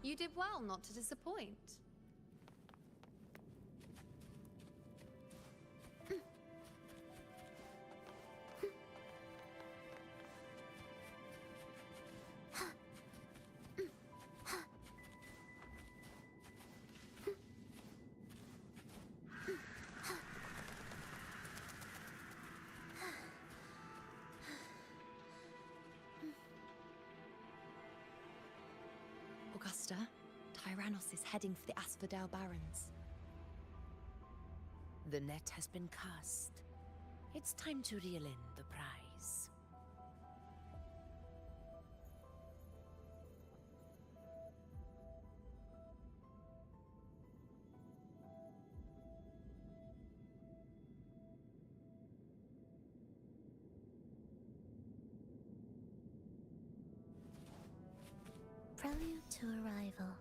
You did well not to disappoint. Augusta, Tyrannos is heading for the Asphodel Barrens. The net has been cast. It's time to reel in the prize. Prelude to arrival.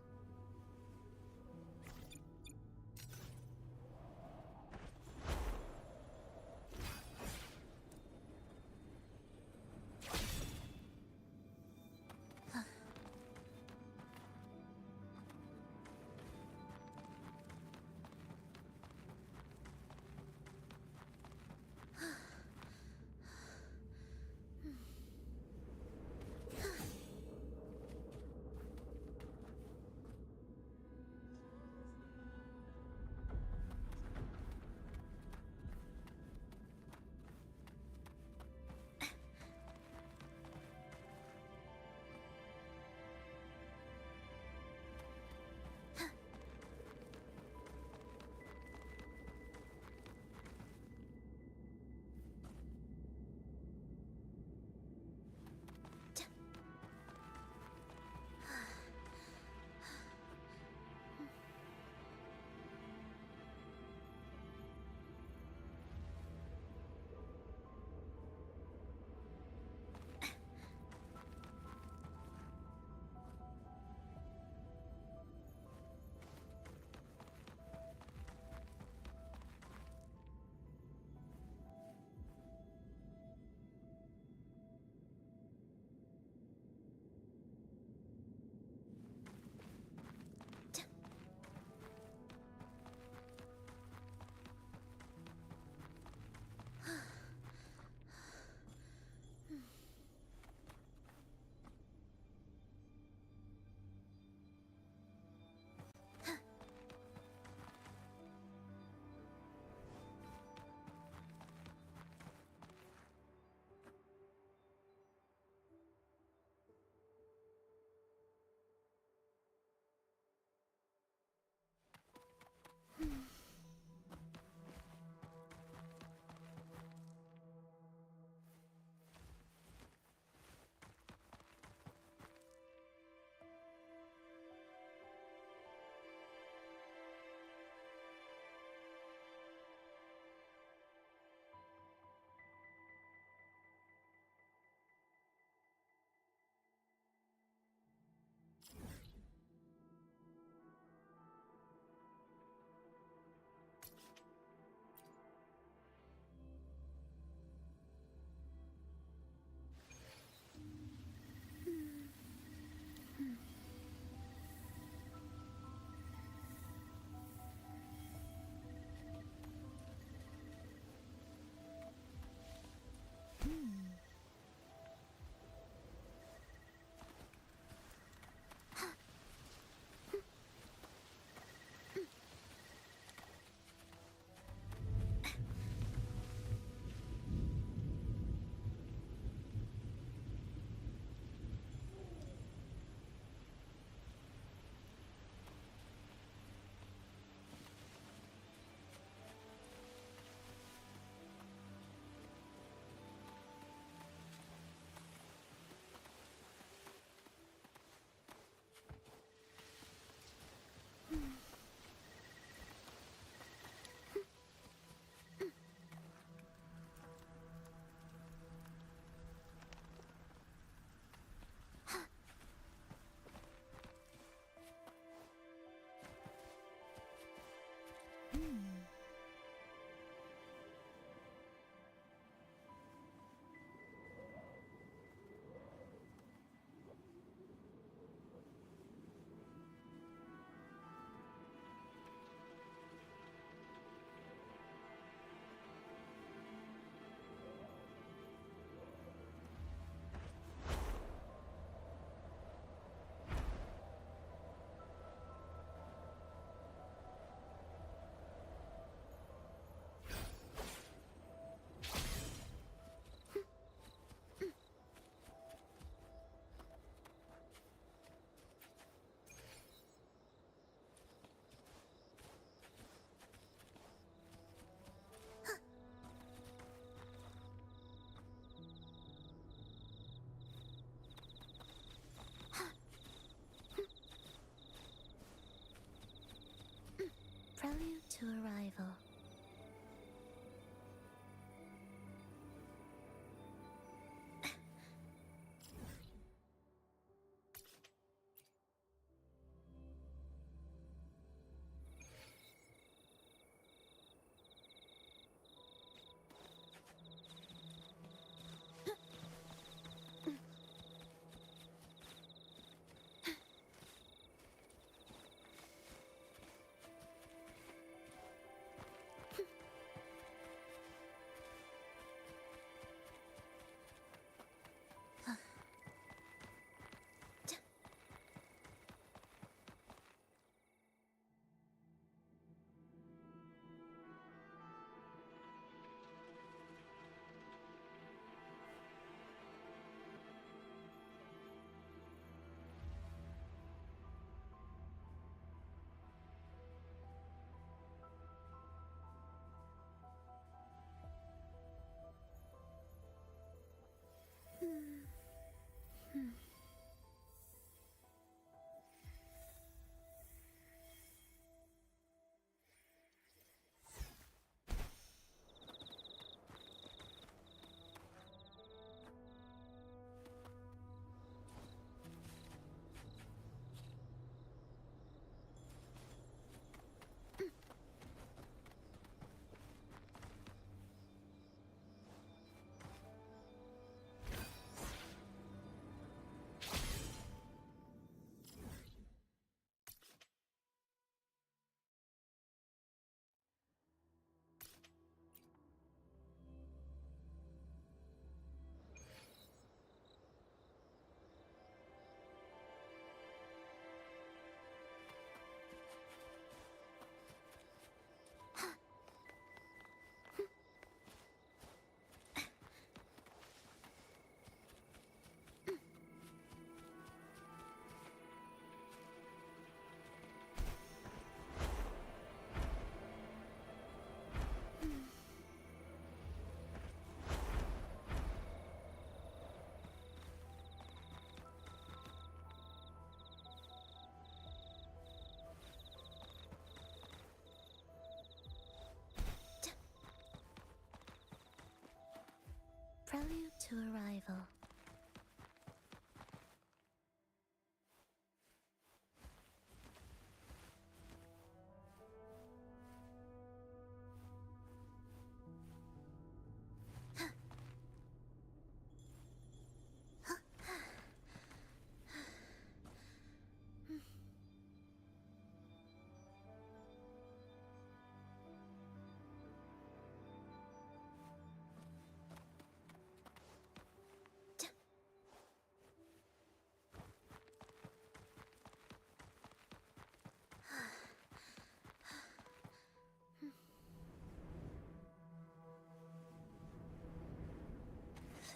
Prelude to arrival.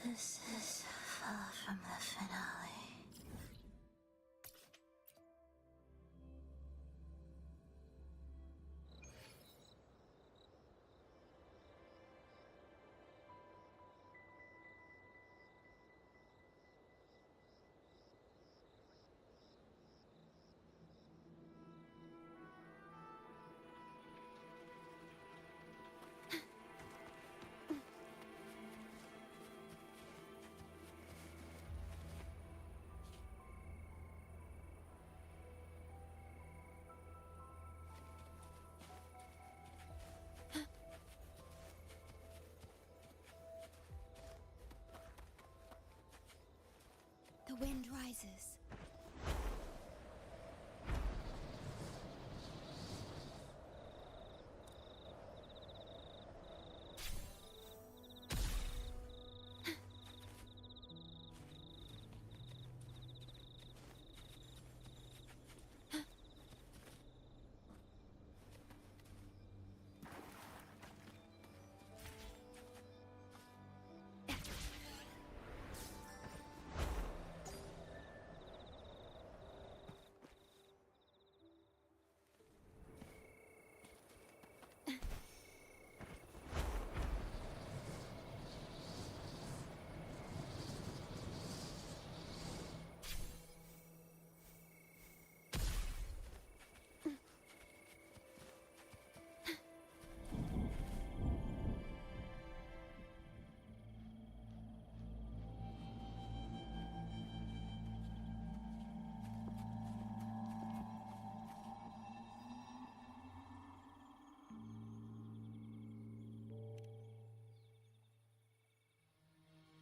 This is far from the finale. The wind rises.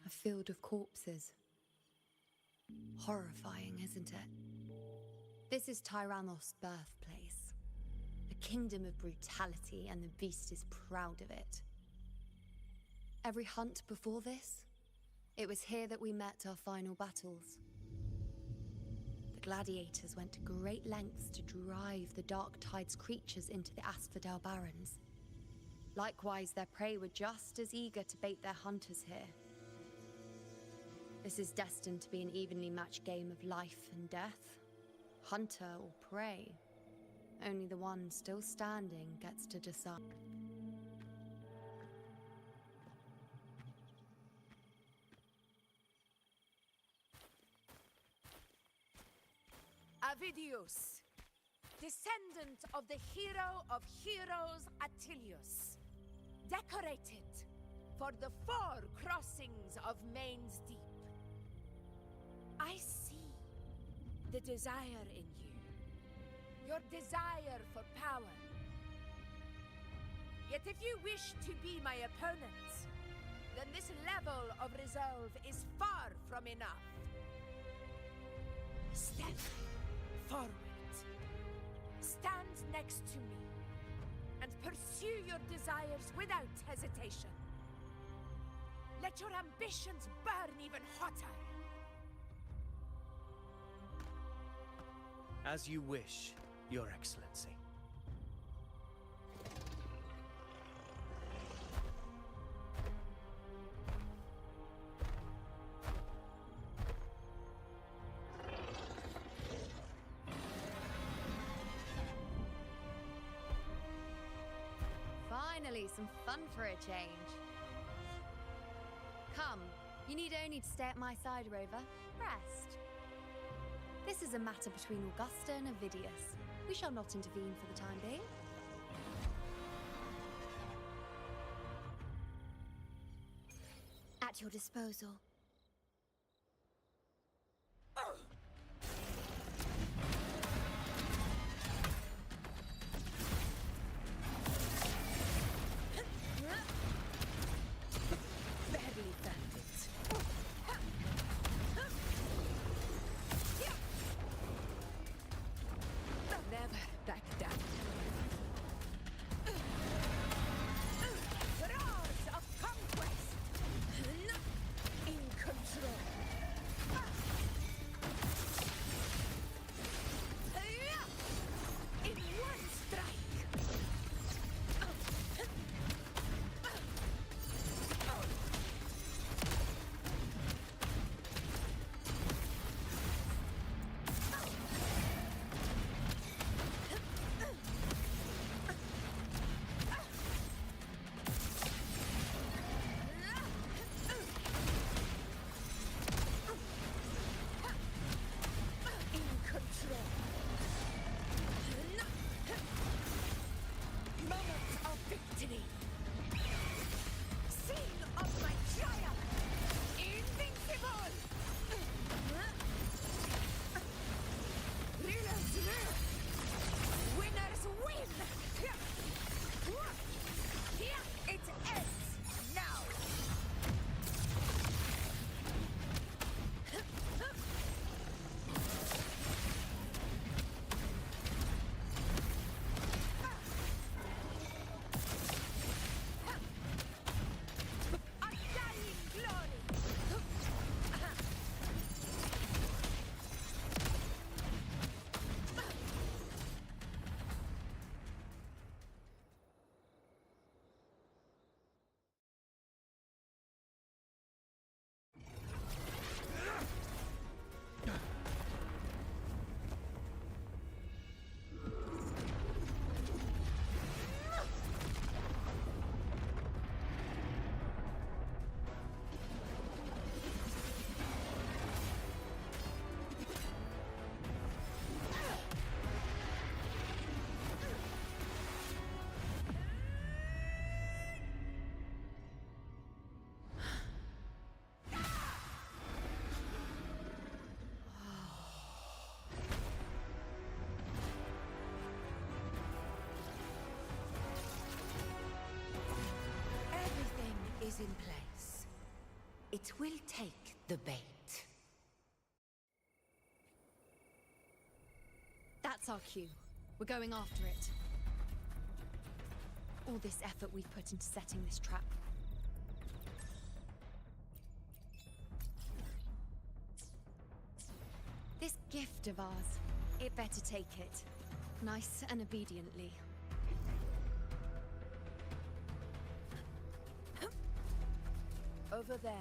A field of corpses. Horrifying, isn't it? This is Tyrannos' birthplace. A kingdom of brutality, and the beast is proud of it. Every hunt before this, it was here that we met our final battles. The gladiators went to great lengths to drive the Dark Tide's creatures into the Asphodel Barrens. Likewise, their prey were just as eager to bait their hunters here. This is destined to be an evenly matched game of life and death. Hunter or prey. Only the one still standing gets to decide. Avidius, descendant of the hero of heroes Attilius, decorated for the 4 crossings of Main's Deep. I see the desire in you, your desire for power. Yet if you wish to be my opponent, then this level of resolve is far from enough. Step forward. Stand next to me and pursue your desires without hesitation. Let your ambitions burn even hotter. As you wish, Your Excellency. Finally, some fun for a change. Come, you need only to stay at my side, Rover. Rest. This is a matter between Augusta and Avidius. We shall not intervene for the time being. At at your disposal. Barely found it. Never back down. Roars of conquest! In control. In one strike! In control. Moment of victory. Scene of my triumph. Invincible. Thrillers live. Winners win. It ends now. Undying glory! Everything is in place. It will take the bait. That's our cue. We're going after it. All this effort we've put into setting this trap. This gift of ours, it better take it. Nice and obediently. Over there.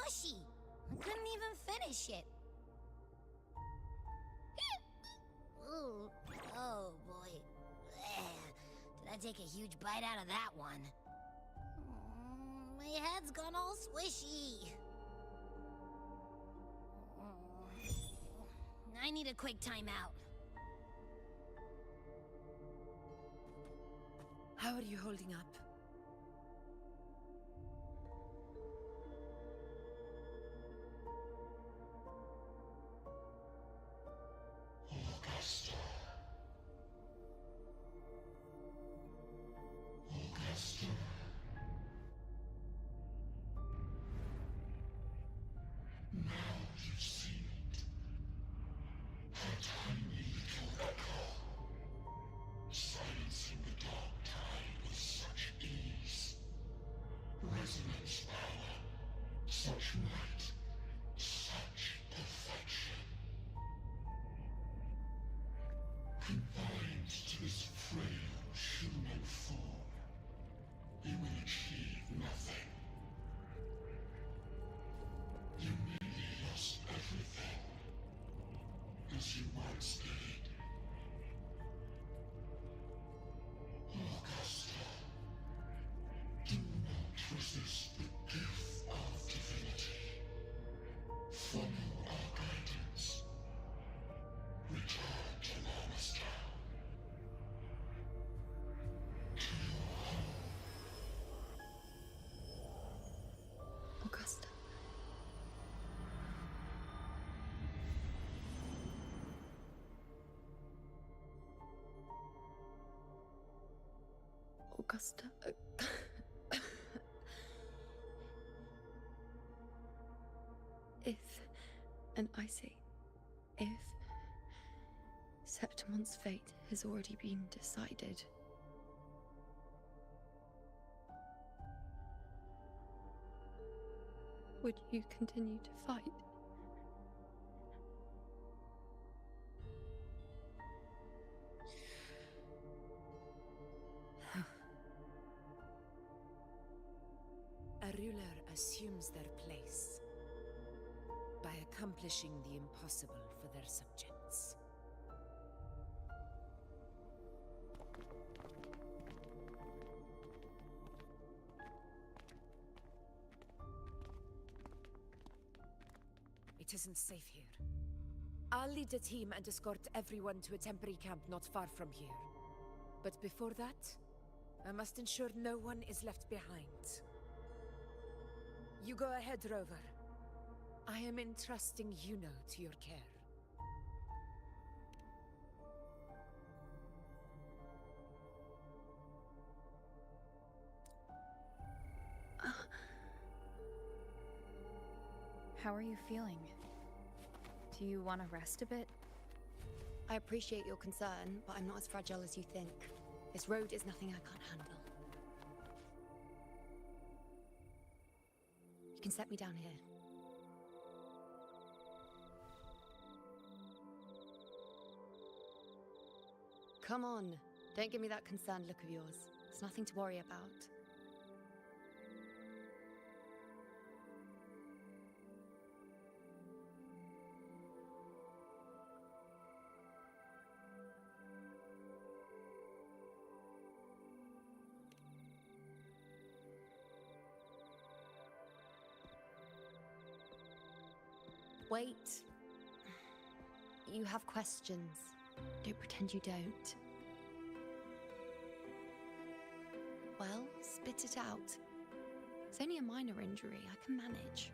mushy. I couldn't even finish it. Ooh, oh boy. Did I take a huge bite out of that one? My head's gone all swishy. I need a quick timeout. How are you holding up? Augusta. Augusta. Now you've seen it. Her tiny little echo, silencing the dark tide with such ease. Resonance power, such might, such perfection. Confined to this frail human form, you will achieve nothing. You nearly lost everything, as you once did. Augusta, do not resist the gift of divinity. Follow our guidance. Return to Lamastown. To your home. Augusta. Augusta. If, and I say, if Septimon's fate has already been decided, would you continue to fight? A ruler assumes their place by accomplishing the impossible for their subjects. It isn't safe here. I'll lead a team and escort everyone to a temporary camp not far from here. But before that, I must ensure no one is left behind. You go ahead, Rover. I am entrusting Yuno to your care. How are you feeling? Do you want to rest a bit? I appreciate your concern, but I'm not as fragile as you think. This road is nothing I can't handle. You can set me down here. Come on, don't give me that concerned look of yours. There's nothing to worry about. Wait. You have questions. Don't pretend you don't. Well, spit it out. It's only a minor injury. I can manage.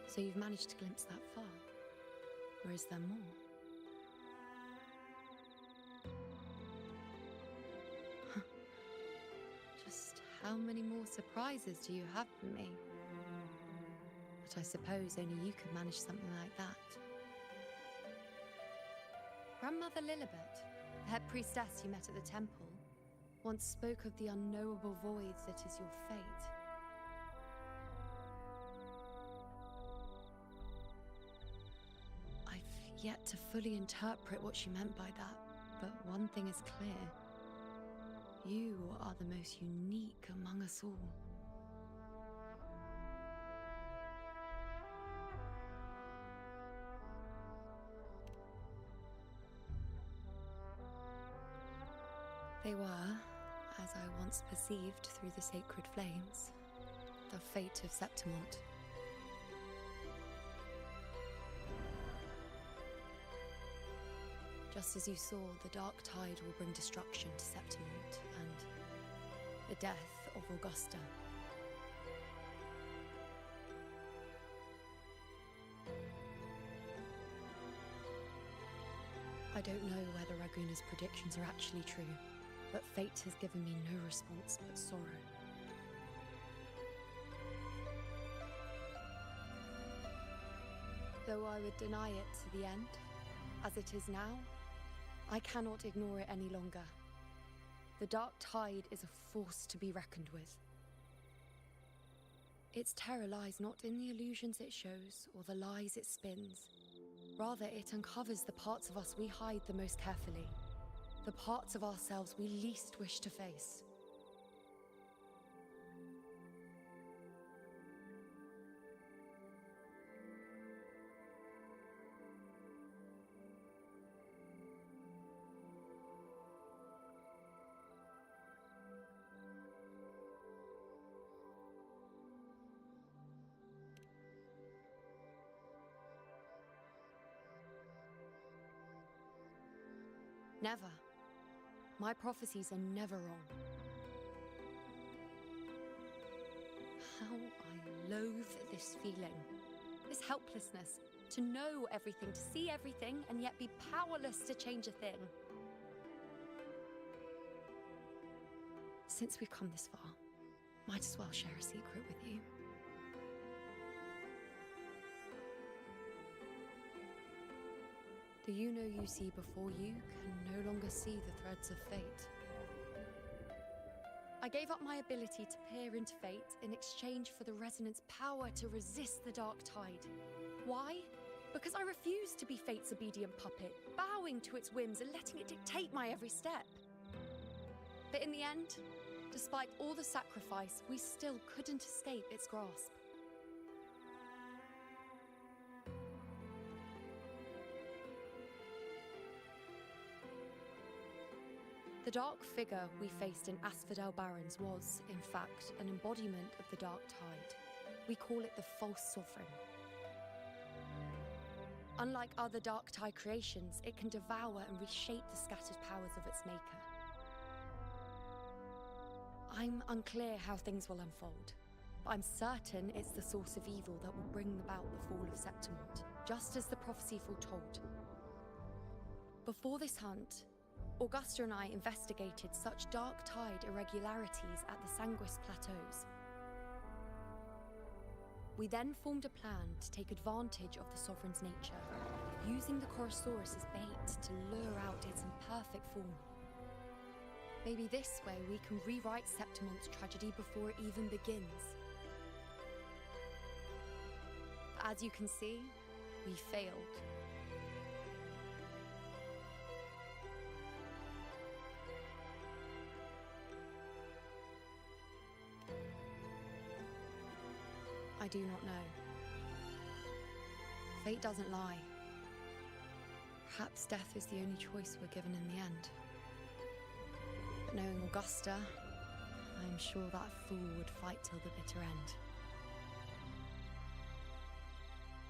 So you've managed to glimpse that far? Or is there more? How many more surprises do you have for me? But I suppose only you could manage something like that. Grandmother Lilibet, the head priestess you met at the temple, once spoke of the unknowable void that is your fate. I've yet to fully interpret what she meant by that, but one thing is clear. You are the most unique among us all. They were, as I once perceived through the sacred flames, the fate of Septimont. Just as you saw, the dark tide will bring destruction to Septimont and the death of Augusta. I don't know whether Raguna's predictions are actually true, but fate has given me no response but sorrow. Though I would deny it to the end, as it is now, I cannot ignore it any longer. The dark tide is a force to be reckoned with. Its terror lies not in the illusions it shows or the lies it spins. Rather, it uncovers the parts of us we hide the most carefully, the parts of ourselves we least wish to face. Never. My prophecies are never wrong. How I loathe this feeling, this helplessness, to know everything, to see everything, and yet be powerless to change a thing. Since we've come this far, might as well share a secret with you. The you see before you can no longer see the threads of fate. I gave up my ability to peer into fate in exchange for the resonance power to resist the dark tide. Why? Because I refused to be fate's obedient puppet, bowing to its whims and letting it dictate my every step. But in the end, despite all the sacrifice, we still couldn't escape its grasp. The dark figure we faced in Asphodel Barrens was, in fact, an embodiment of the dark tide. We call it the false sovereign. Unlike other dark tide creations, it can devour and reshape the scattered powers of its maker. I'm unclear how things will unfold, but I'm certain it's the source of evil that will bring about the fall of Septimont, just as the prophecy foretold. Before this hunt, Augusta and I investigated such dark tide irregularities at the Sanguis Plateaus. We then formed a plan to take advantage of the Sovereign's nature, using the Chorosaurus as bait to lure out its imperfect form. Maybe this way we can rewrite Septimont's tragedy before it even begins. But as you can see, we failed. I do not know. Fate doesn't lie. Perhaps death is the only choice we're given in the end. But knowing Augusta, I'm sure that fool would fight till the bitter end.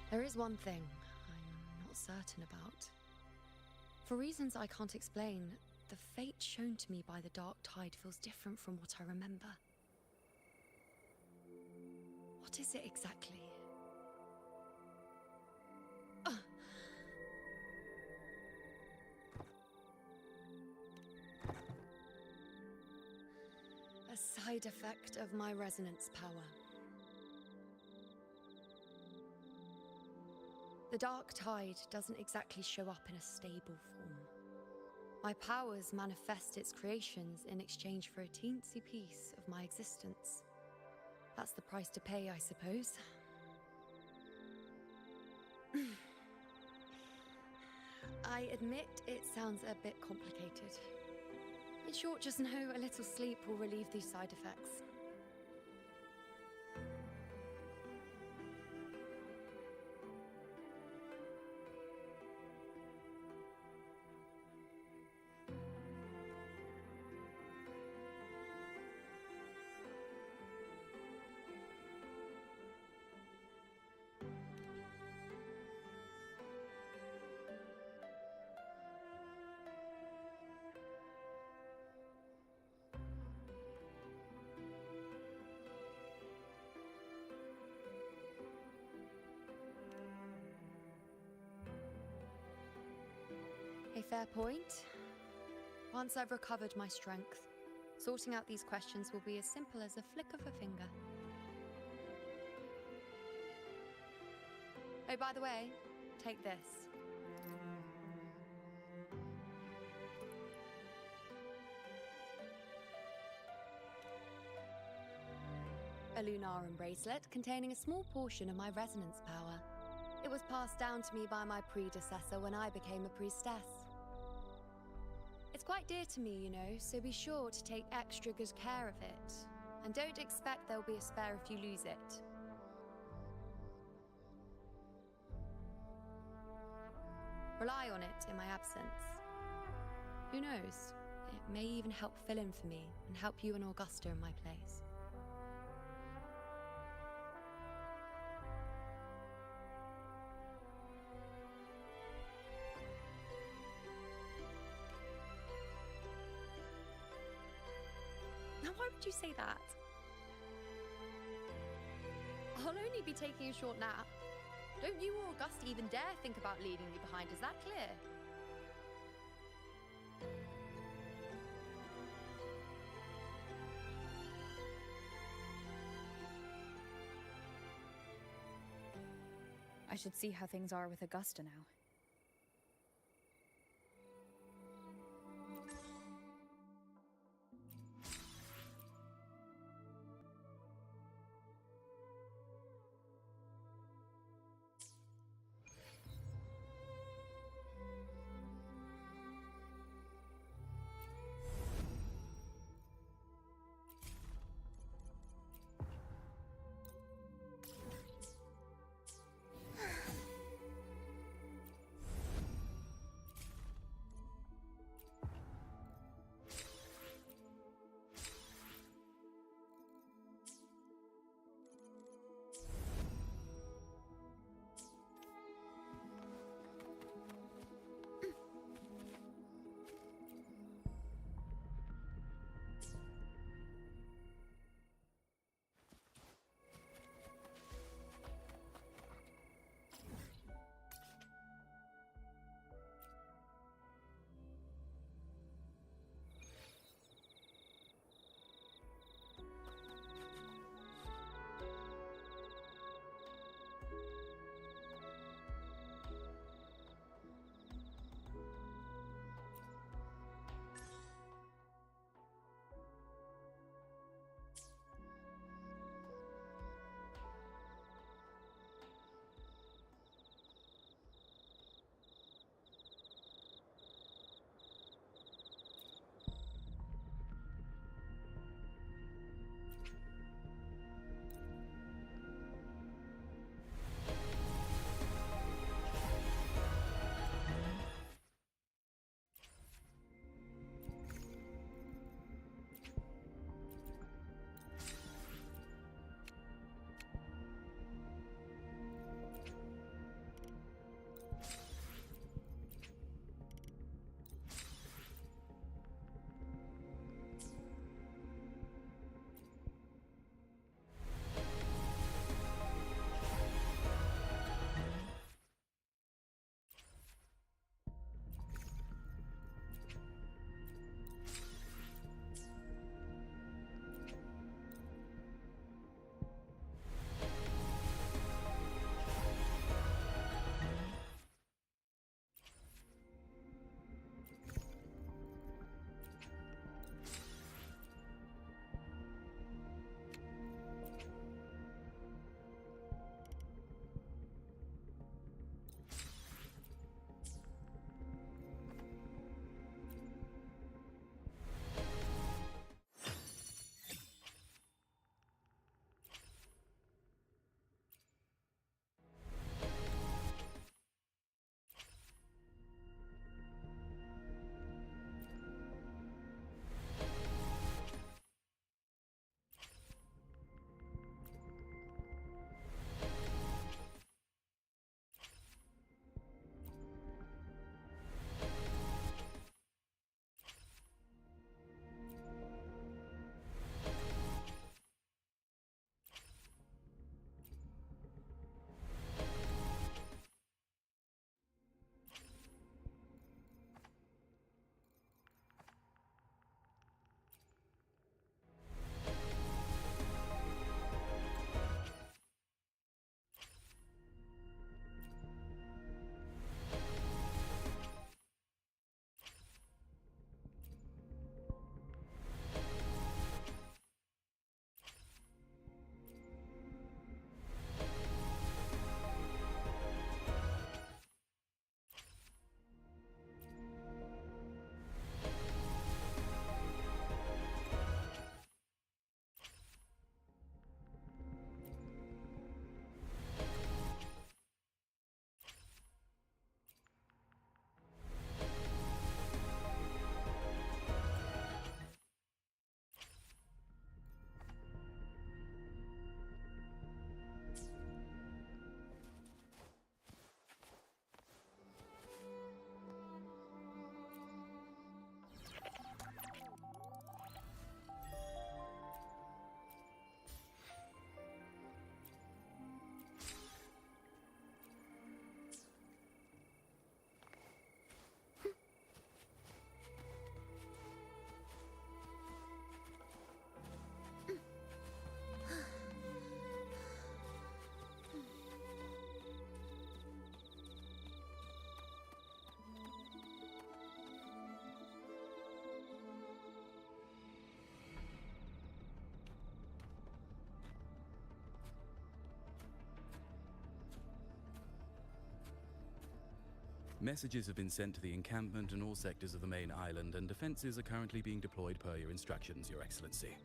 There is one thing I'm not certain about. For reasons I can't explain, the fate shown to me by the dark tide feels different from what I remember. What is it exactly? A A side effect of my resonance power. The dark tide doesn't exactly show up in a stable form. My powers manifest its creations in exchange for a teensy piece of my existence. That's the price to pay, I suppose. I admit it sounds a bit complicated. In short, just know a little sleep will relieve these side effects. A fair point. Once I've recovered my strength, sorting out these questions will be as simple as a flick of a finger. Oh, by the way, take this. A Lunarum bracelet containing a small portion of my resonance power. It was passed down to me by my predecessor when I became a priestess. It's quite dear to me, you know, so be sure to take extra good care of it. And don't expect there'll be a spare if you lose it. Rely on it in my absence. Who knows? It may even help fill in for me and help you and Augusta in my place. Now, why would you say that? I'll only be taking a short nap. Don't you or Augusta even dare think about leaving me behind, is that clear? I should see how things are with Augusta now. Messages have been sent to the encampment and all sectors of the main island, and defenses are currently being deployed per your instructions, Your Excellency.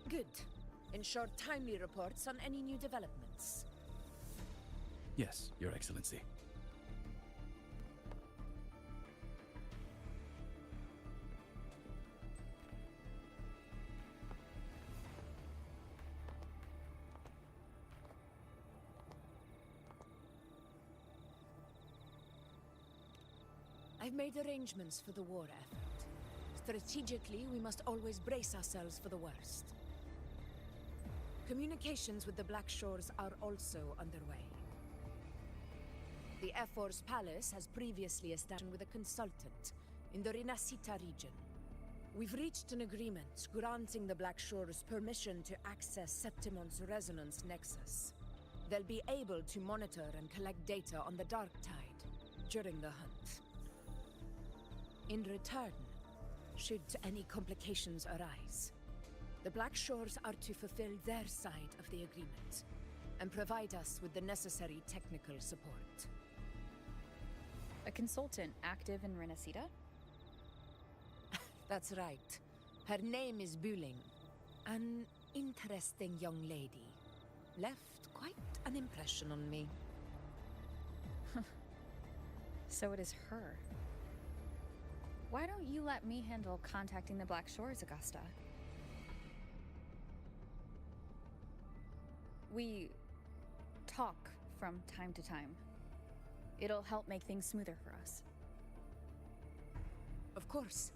Good. Ensure timely reports on any new developments. Yes, Your Excellency. I've made arrangements for the war effort. Strategically, we must always brace ourselves for the worst. Communications with the Black Shores are also underway. The Air Force Palace has previously established with a consultant in the Rinascita region. We've reached an agreement granting the Black Shores permission to access Septimon's resonance nexus. They'll be able to monitor and collect data on the Dark Tide during the hunt. In return, should any complications arise, the Black Shores are to fulfill their side of the agreement and provide us with the necessary technical support. A consultant active in Renacita? That's right. Her name is Buling. An interesting young lady. Left quite an impression on me. So it is her. Why don't you let me handle contacting the Black Shores, Augusta? We talk from time to time. It'll help make things smoother for us. Of course.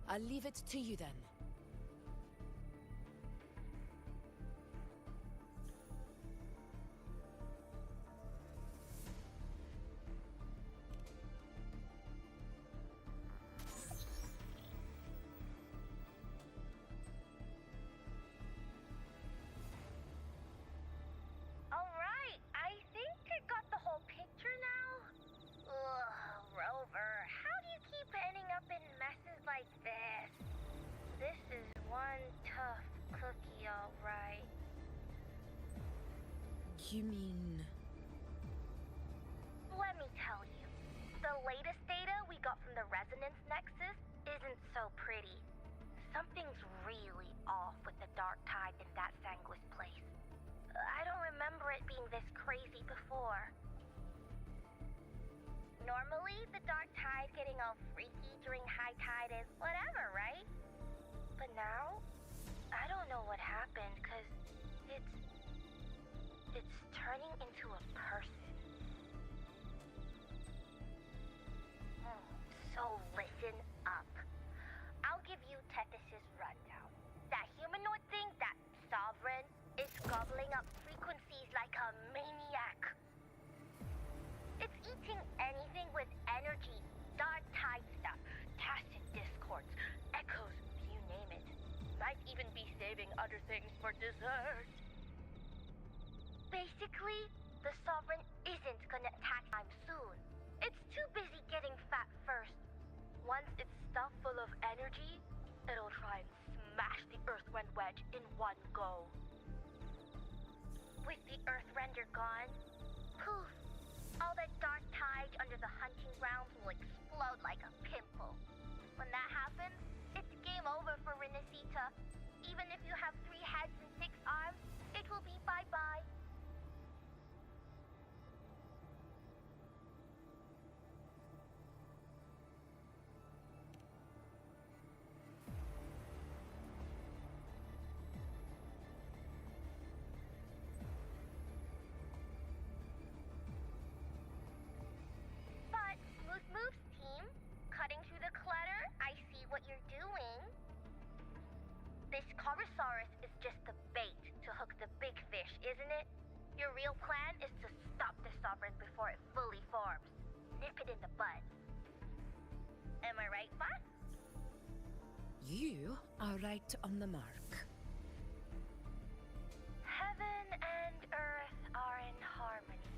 I'll leave it to you then. You mean... Let me tell you. The latest data we got from the resonance nexus isn't so pretty. Something's really off with the Dark Tide in that Sanguis place. I don't remember it being this crazy before. Normally, the Dark Tide getting all freaky during high tide is whatever, right? But now, I don't know what happened, cause it's turning into a person. So listen up. I'll give you Tethys' rundown. That humanoid thing, that Sovereign, is gobbling up frequencies like a maniac. It's eating anything with energy, Dark Tide stuff, tacit discords, echoes, you name it. Might even be saving other things for dessert. Basically, the Sovereign isn't gonna attack time soon. It's too busy getting fat first. Once it's stuffed full of energy, it'll try and smash the Earthrend wedge in one go. With the Earthrender gone, poof, all that Dark Tide under the hunting grounds will explode like a pimple. When that happens, it's game over for Renacita. Even if you have 3 heads and 6 arms, it will be bye-bye. Moves team, cutting through the clutter, I see what you're doing. This Corosaurus is just the bait to hook the big fish, isn't it? Your real plan is to stop the Sovereign before it fully forms. Nip it in the bud. Am I right, boss? You are right on the mark. Heaven and Earth are in harmony.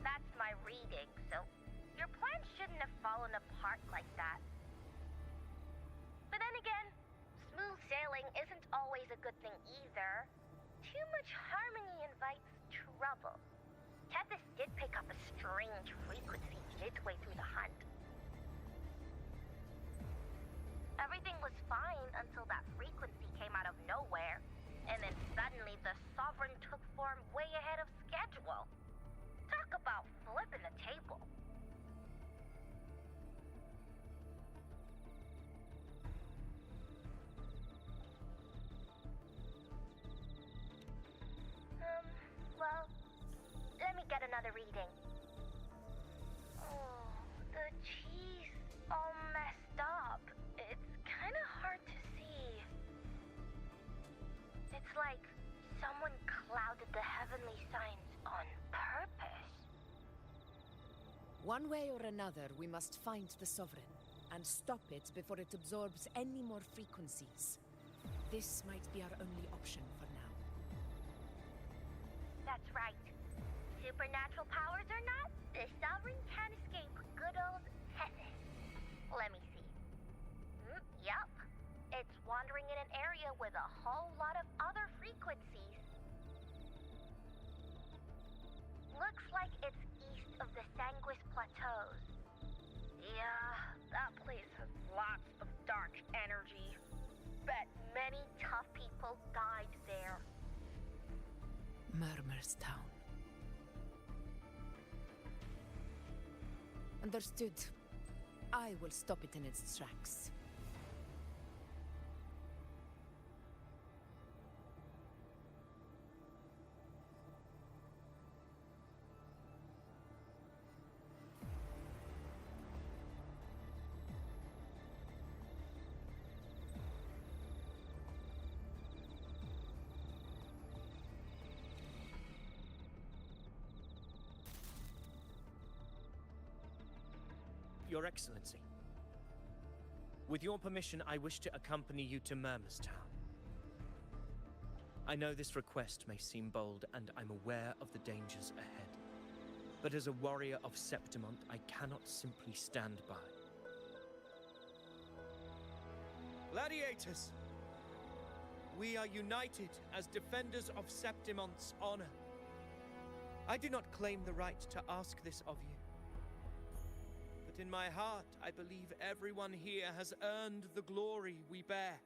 That's my reading, so your plan shouldn't have fallen apart like that. But then again, smooth sailing isn't always a good thing either. Too much harmony invites trouble. Tethys This did pick up a strange frequency its way through the hunt. Everything was fine until that frequency came out of nowhere, and then suddenly the Sovereign took form way ahead of schedule. Talk about flipping the table. Well, let me get another reading. Oh, the cheese all messed up. It's kind of hard to see. It's like someone clouded the heavenly signs on purpose. One way or another, we must find the Sovereign and stop it before it absorbs any more frequencies. This might be our only option for now. That's right. Supernatural powers or not, the Sovereign can't escape good old Tessus. Let me see. Yup. It's wandering in an area with a whole lot of other frequencies. Looks like it's east of the Sanguis Plateaus. Yeah, that place has lots of dark energy. Bet many tough people died there. Murmur's Town. Understood. I will stop it in its tracks. Your Excellency. With your permission, I wish to accompany you to Murmur's Town. I know this request may seem bold, and I'm aware of the dangers ahead. But as a warrior of Septimont, I cannot simply stand by. Gladiators! We are united as defenders of Septimont's honor. I do not claim the right to ask this of you. But in my heart, I believe everyone here has earned the glory we bear.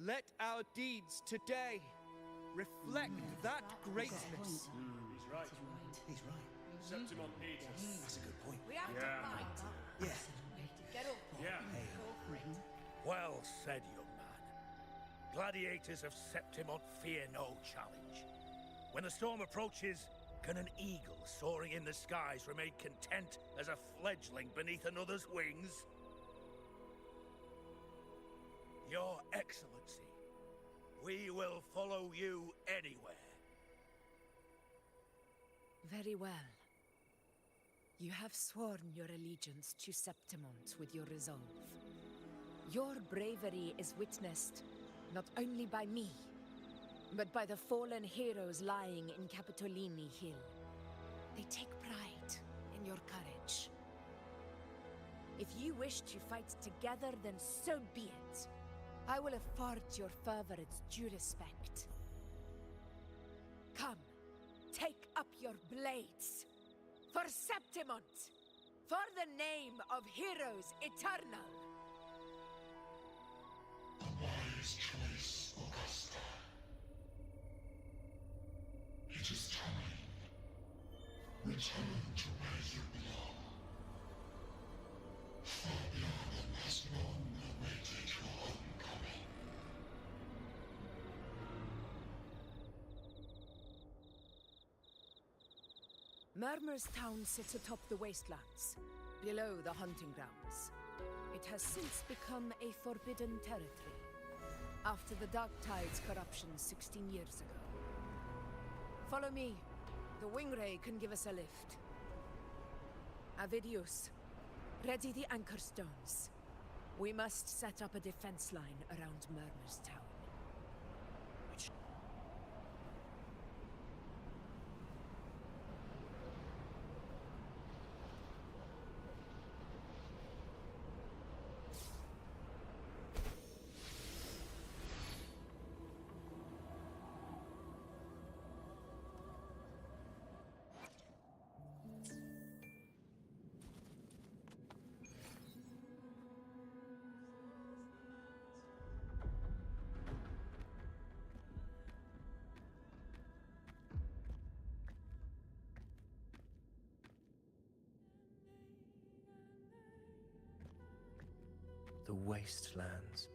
Let our deeds today reflect that greatness. He's right. He's right. Septimont needs us. That's a good point. We have to fight. Yeah. Get up. Yeah. Well said, young man. Gladiators of Septimont fear no challenge. When the storm approaches, can an eagle soaring in the skies remain content as a fledgling beneath another's wings? Your Excellency, we will follow you anywhere. Very well. You have sworn your allegiance to Septimont with your resolve. Your bravery is witnessed not only by me, but by the fallen heroes lying in Capitolini Hill. They take pride in your courage. If you wish to fight together, then so be it. I will afford your fervor its due respect. Come, take up your blades. For Septimont! For the name of heroes eternal! A wise choice, Augusta. It is time. Return to where you belong. Fabian has long awaited your homecoming. Murmur's Town sits atop the wastelands, below the hunting grounds. It has since become a forbidden territory, after the Dark Tide's corruption 16 years ago. Follow me. The Wingray can give us a lift. Avidius, ready the anchor stones. We must set up a defense line around Murmur's Town. The wastelands.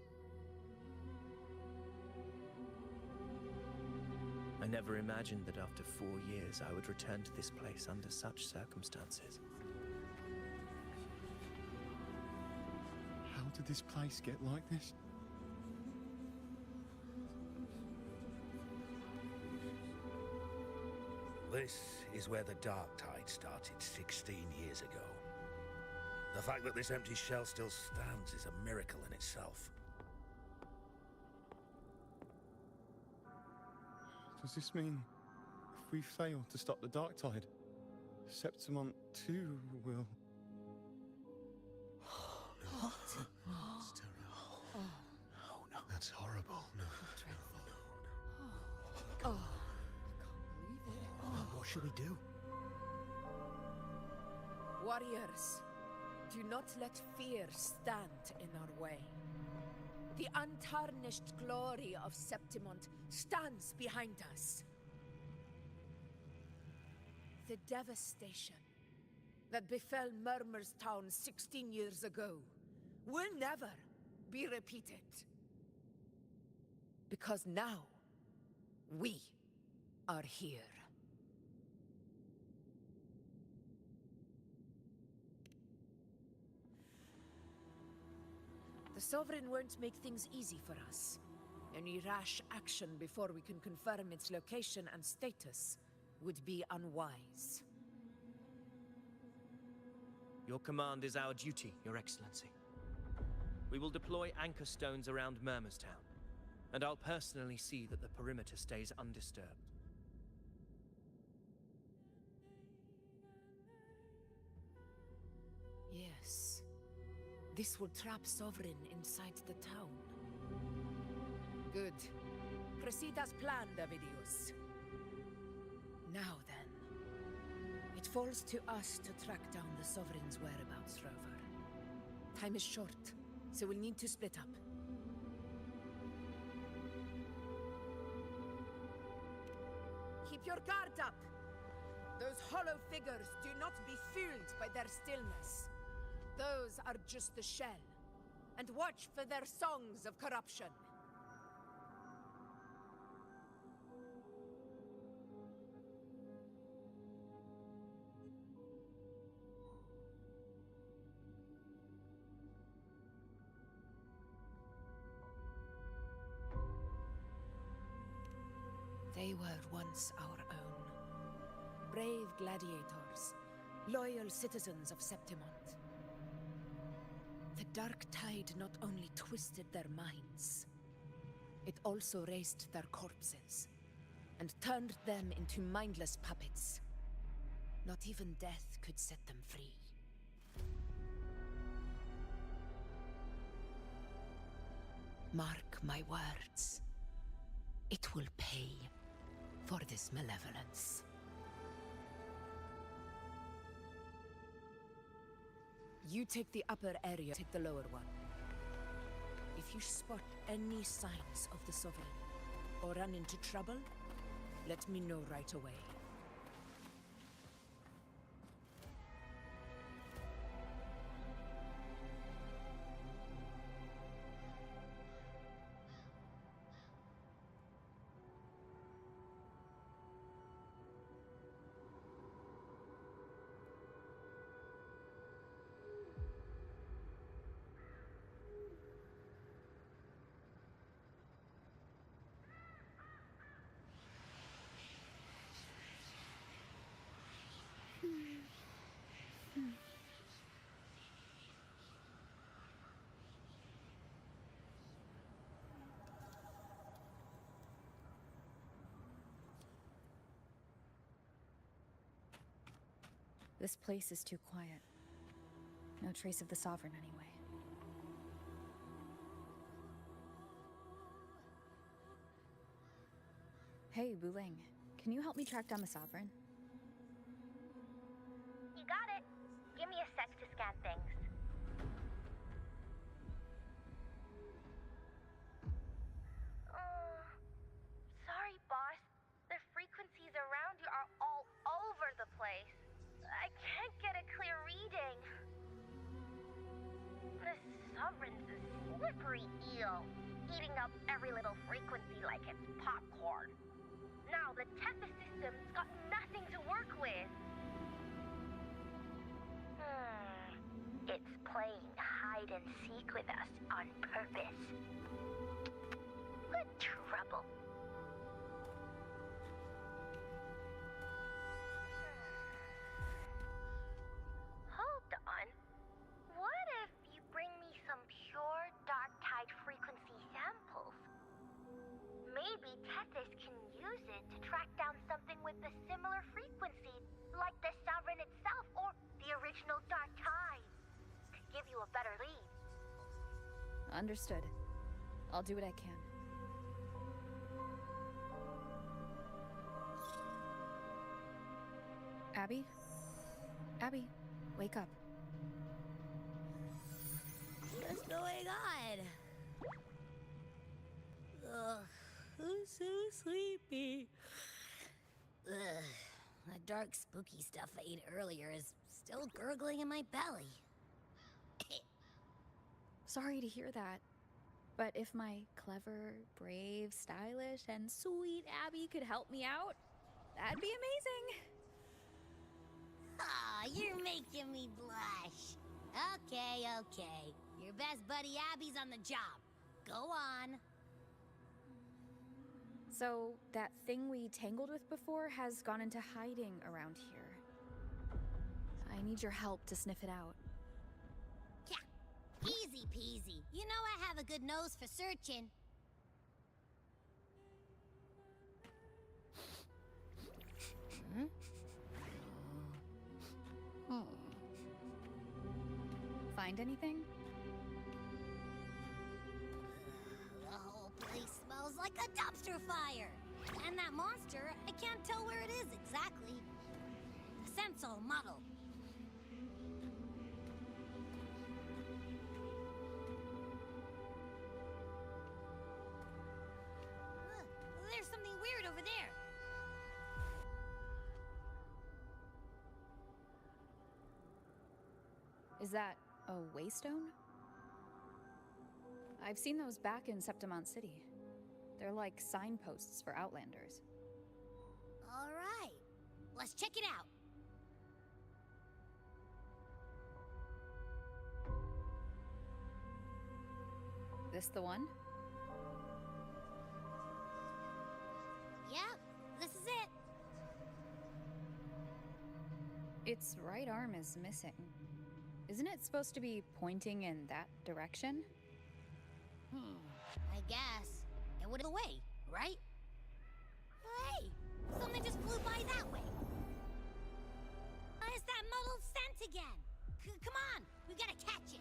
I never imagined that after 4 years I would return to this place under such circumstances. How did this place get like this? This is where the Dark Tide started 16 years ago. The fact that this empty shell still stands is a miracle in itself. Does this mean if we fail to stop the Dark Tide, Septimont too will... What? It's terrible. No, no. That's horrible. No. Oh. What should we do? Warriors, do not let fear stand in our way. The untarnished glory of Septimont stands behind us. The devastation that befell Murmur's town 16 years ago will never be repeated. Because now, we are here. The Sovereign won't make things easy for us. Any rash action before we can confirm its location and status would be unwise. Your command is our duty, Your Excellency. We will deploy anchor stones around Murmur's town, and I'll personally see that the perimeter stays undisturbed. Yes. This will trap Sovereign inside the town. Good. Proceed as planned, Avidius. Now then, it falls to us to track down the Sovereign's whereabouts, Rover. Time is short, so we'll need to split up. Keep your guard up! Those hollow figures do not be fooled by their stillness. Those are just the shell. And watch for their songs of corruption. They were once our own. Brave gladiators, loyal citizens of Septimont. The Dark Tide not only twisted their minds, it also raised their corpses, and turned them into mindless puppets. Not even death could set them free. Mark my words. It will pay for this malevolence. You take the upper area, take the lower one. If you spot any signs of the Sovereign, or run into trouble, let me know right away. This place is too quiet. No trace of the Sovereign anyway. Hey, Wuling, can you help me track down the Sovereign? You got it. Give me a sec to scan things. Sorry, boss. The frequencies around you are all over the place. I can't get a clear reading. The Sovereign's slippery eel, eating up every little frequency like it's popcorn. Now the Tethys system's got nothing to work with. It's playing hide and seek with us on purpose. Good trouble. Hold on. What if you bring me some pure dark tide frequency samples? Maybe Tethys can use it to track down something with a similar frequency, like the Sovereign itself or the original dark tide. Could give you a better lead. Understood. I'll do what I can. Abby? Abby, wake up. What's going on? Ugh, I'm so sleepy. Ugh, that dark, spooky stuff I ate earlier is still gurgling in my belly. Sorry to hear that. But if my clever, brave, stylish, and sweet Abby could help me out, that'd be amazing. Aw, you're making me blush. Okay. Your best buddy Abby's on the job. Go on. So, that thing we tangled with before has gone into hiding around here. I need your help to sniff it out. Yeah, easy peasy. You know I have a good nose for searching. Find anything? The whole place smells like a dumpster fire. And that monster, I can't tell where it is exactly. The scent's all muddled. There's something weird over there. Is that a waystone? I've seen those back in Septimont City. They're like signposts for Outlanders. All right, let's check it out. This the one? Yep, this is it. Its right arm is missing. Isn't it supposed to be pointing in that direction? I guess. It would have away, right? Hey, something just flew by that way. It's that muddled scent again. Come on, we gotta catch it.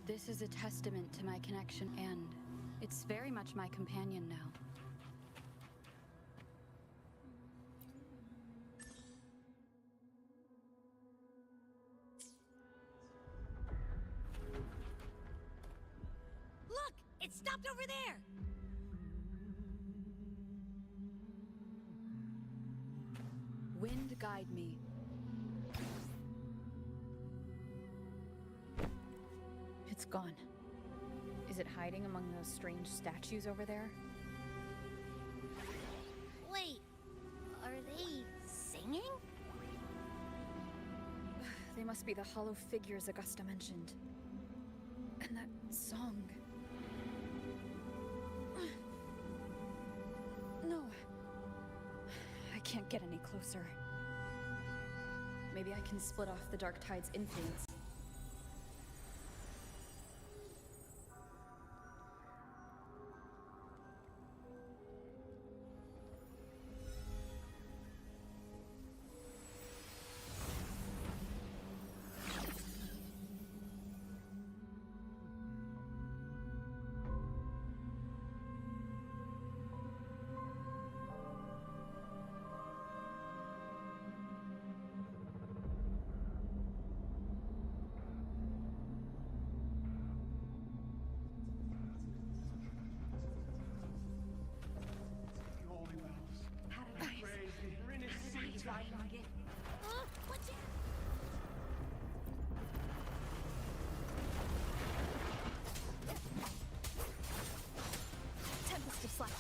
This is a testament to my connection, and it's very much my companion now. Look, it stopped over there. Wind guide me. It's gone. Is it hiding among those strange statues over there? Wait, are they singing? They must be the hollow figures Augusta mentioned. And that song. No. I can't get any closer. Maybe I can split off the Dark Tide's influence. Tempest of Slashes.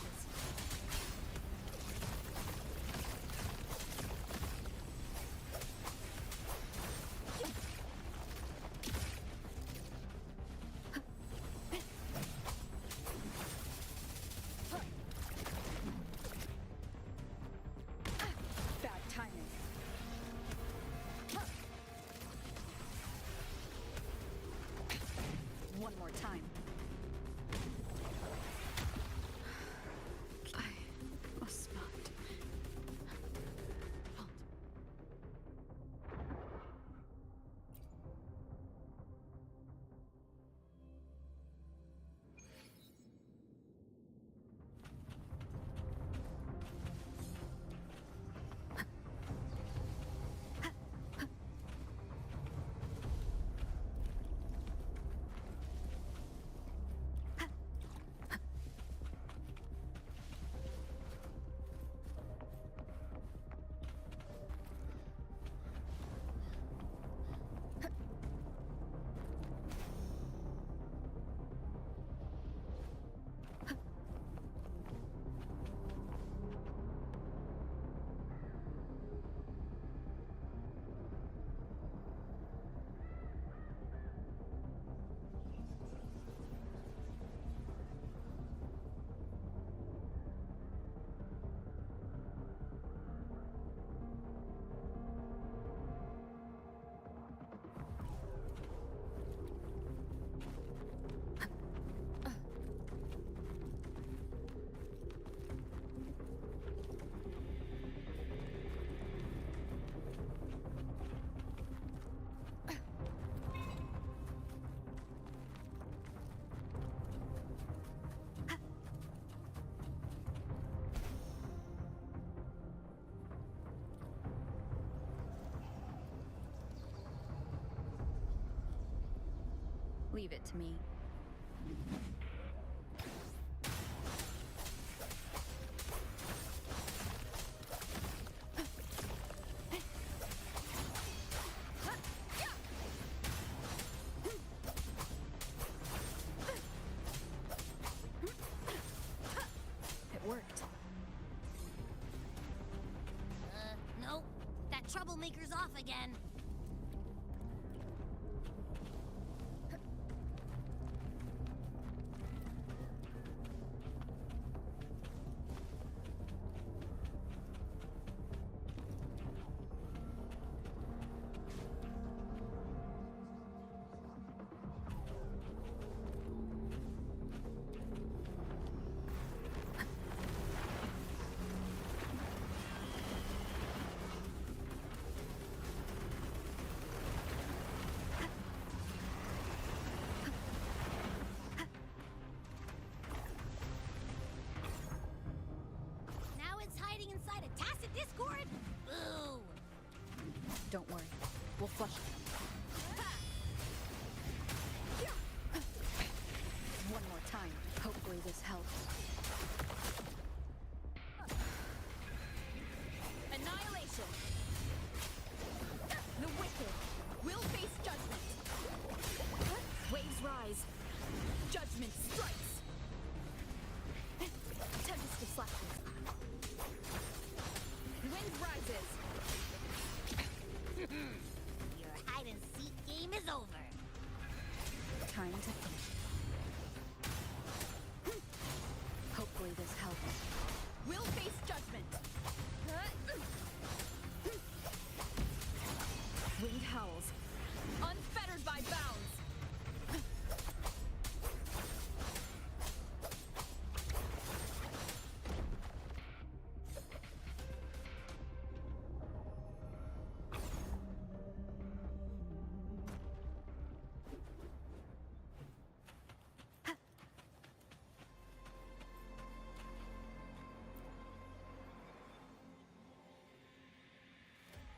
Bad timing. One more time. I must not. Halt. Leave it to me. It worked. No. That troublemaker's off again. Now it's hiding inside a tacit discord? Boo! Don't worry. We'll flush it. One more time. Hopefully this helps. Annihilation. The wicked will face judgment. Waves rise. Judgment strikes. Tempest of Slashes. Wind rises. You're hiding time to finish it. Hopefully this helps. We'll face judgment! Wind howls, unfettered by bounds!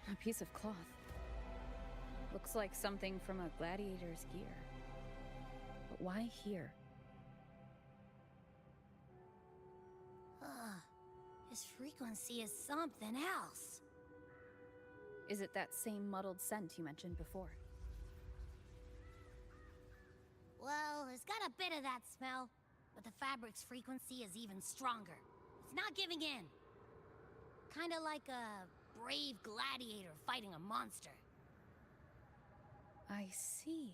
A piece of cloth. Looks like something from a gladiator's gear. But why here? This frequency is something else. Is it that same muddled scent you mentioned before? Well, it's got a bit of that smell, but the fabric's frequency is even stronger. It's not giving in. Kinda like a brave gladiator fighting a monster. I see.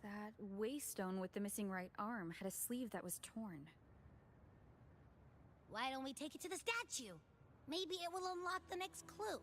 That waystone with the missing right arm had a sleeve that was torn. Why don't we take it to the statue? Maybe it will unlock the next clue.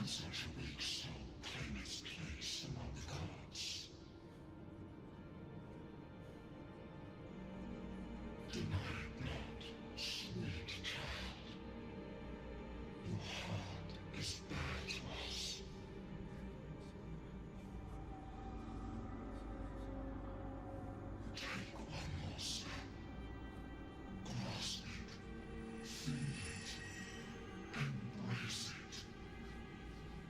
Such a weak soul claim its place among the gods. Deny blood, sweet child. Your heart is bare to us. Take one more step. Grasp it. Feel it. Embrace it.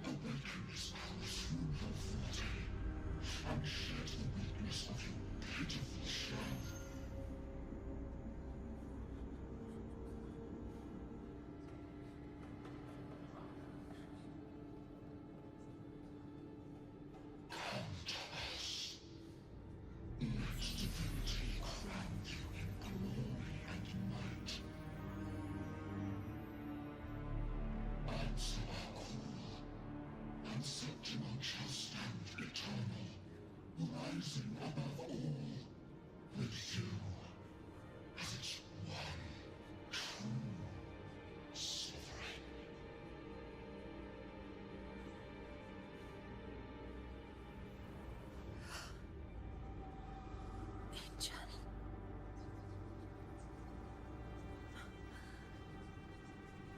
Awaken this power through your forte, and shed the weakness of your pitiful shell. Come to us. Let divinity crown you in glory and might. Answer our call. And Septimon shall stand eternal, rising above all, with you as its one true sovereign. Angel.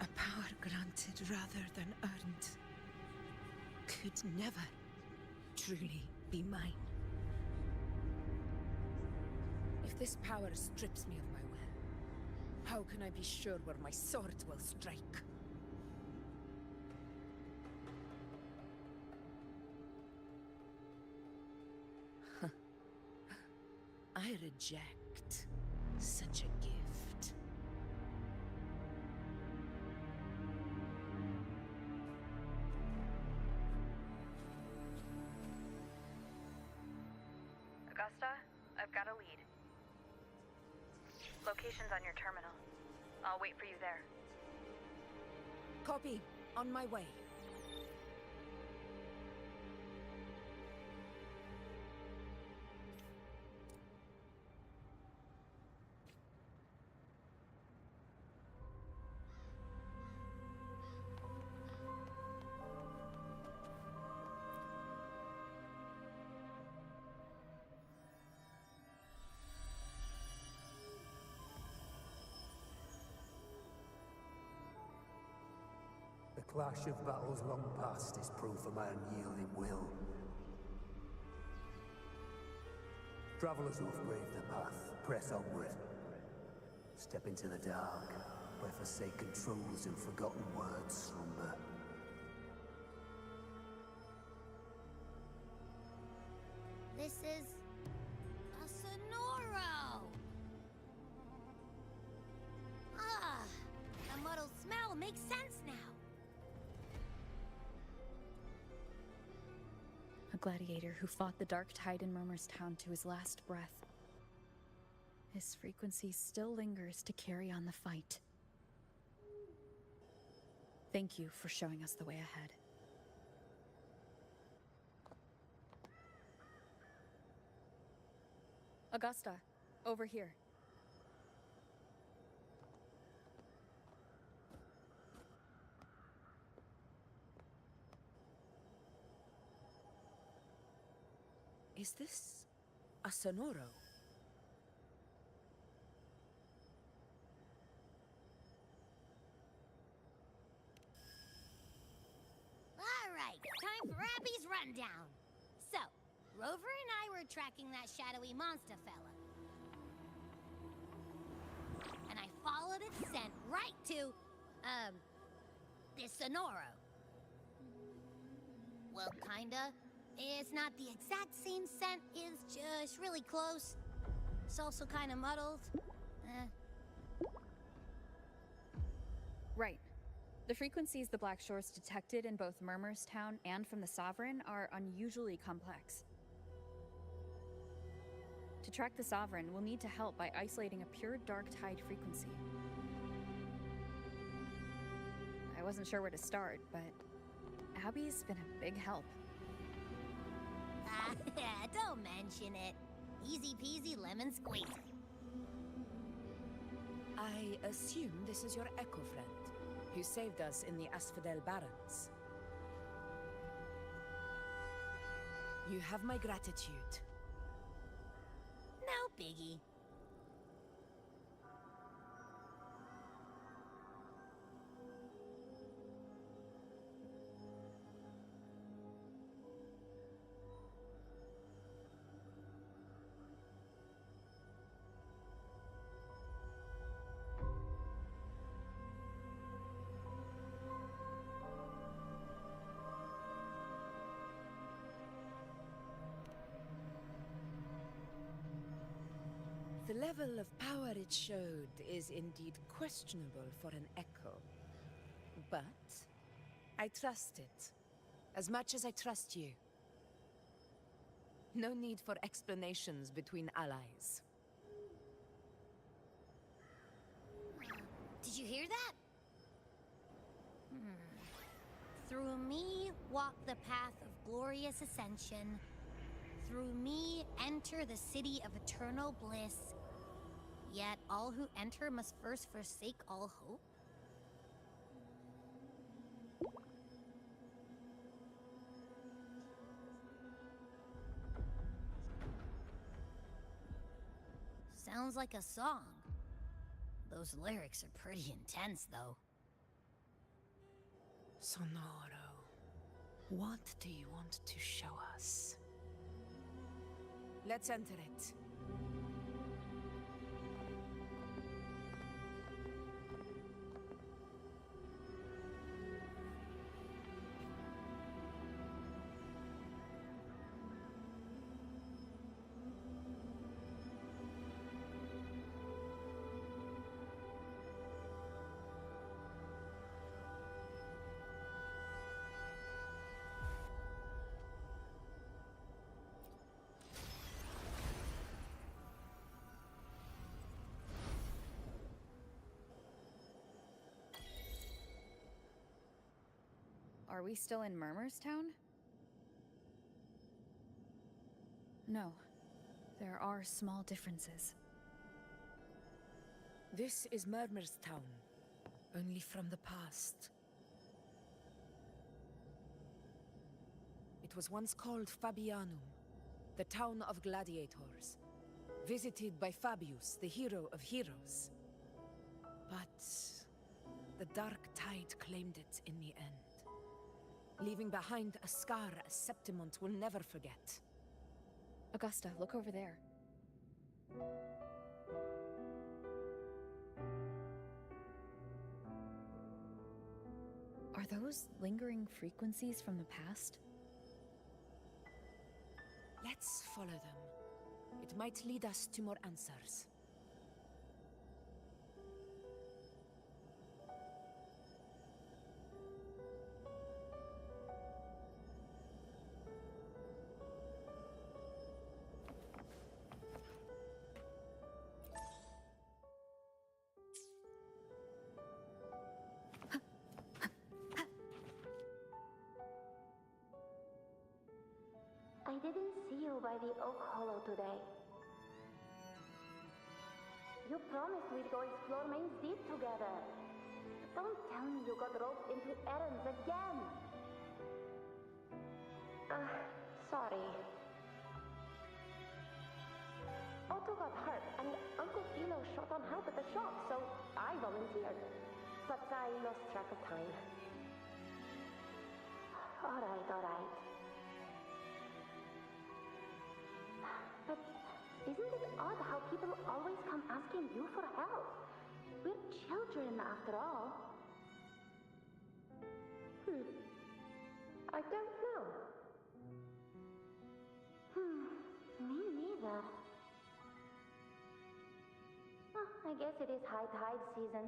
A power granted rather than earned. Could never truly be mine. If this power strips me of my will, how can I be sure where my sword will strike? I reject such a gift. Augusta, I've got a lead. Location's on your terminal. I'll wait for you there. Copy. On my way. The clash of battles long past is proof of my unyielding will. Travelers who have braved the path, press onward. Step into the dark, where forsaken truths and forgotten words slumber. This is... a Sonoro! Ah, the muddled smell makes sense now. A gladiator who fought the Dark Tide in Murmur's Town to his last breath. His frequency still lingers to carry on the fight. Thank you for showing us the way ahead. Augusta, over here. Is this a Sonoro? All right, time for Abby's rundown. So, Rover and I were tracking that shadowy monster fella. And I followed its scent right to, this Sonoro. Well, kinda. It's not the exact same scent, it's just really close. It's also kinda muddled. Right. The frequencies the Black Shores detected in both Murmur's Town and from the Sovereign are unusually complex. To track the Sovereign, we'll need to help by isolating a pure Dark Tide frequency. I wasn't sure where to start, but Abby's been a big help. Don't mention it. Easy peasy lemon squeezy. I assume this is your Echo friend, who saved us in the Asphodel Barrens. You have my gratitude. No biggie. The level of power it showed is indeed questionable for an Echo. But I trust it, as much as I trust you. No need for explanations between allies. Did you hear that? Through me walk the path of glorious ascension. Through me enter the city of eternal bliss. Yet all who enter must first forsake all hope. Sounds like a song. Those lyrics are pretty intense, though. Sonoro, what do you want to show us? Let's enter it. Are we still in Murmur's Town? No. There are small differences. This is Murmur's Town, only from the past. It was once called Fabianum, the town of gladiators, visited by Fabius, the hero of heroes. But The dark tide claimed it in the end, leaving behind a scar Septimont will never forget. Augusta, look over there. Are those lingering frequencies from the past? Let's follow them. It might lead us to more answers. I didn't see you by the Oak Hollow today. You promised we'd go explore Main's Deep together. Don't tell me you got roped into errands again. Sorry. Otto got hurt, and Uncle Philo shot on help at the shop, so I volunteered. But I lost track of time. Alright. But isn't it odd how people always come asking you for help? We're children, after all. I don't know. Me neither. I guess it is high tide season.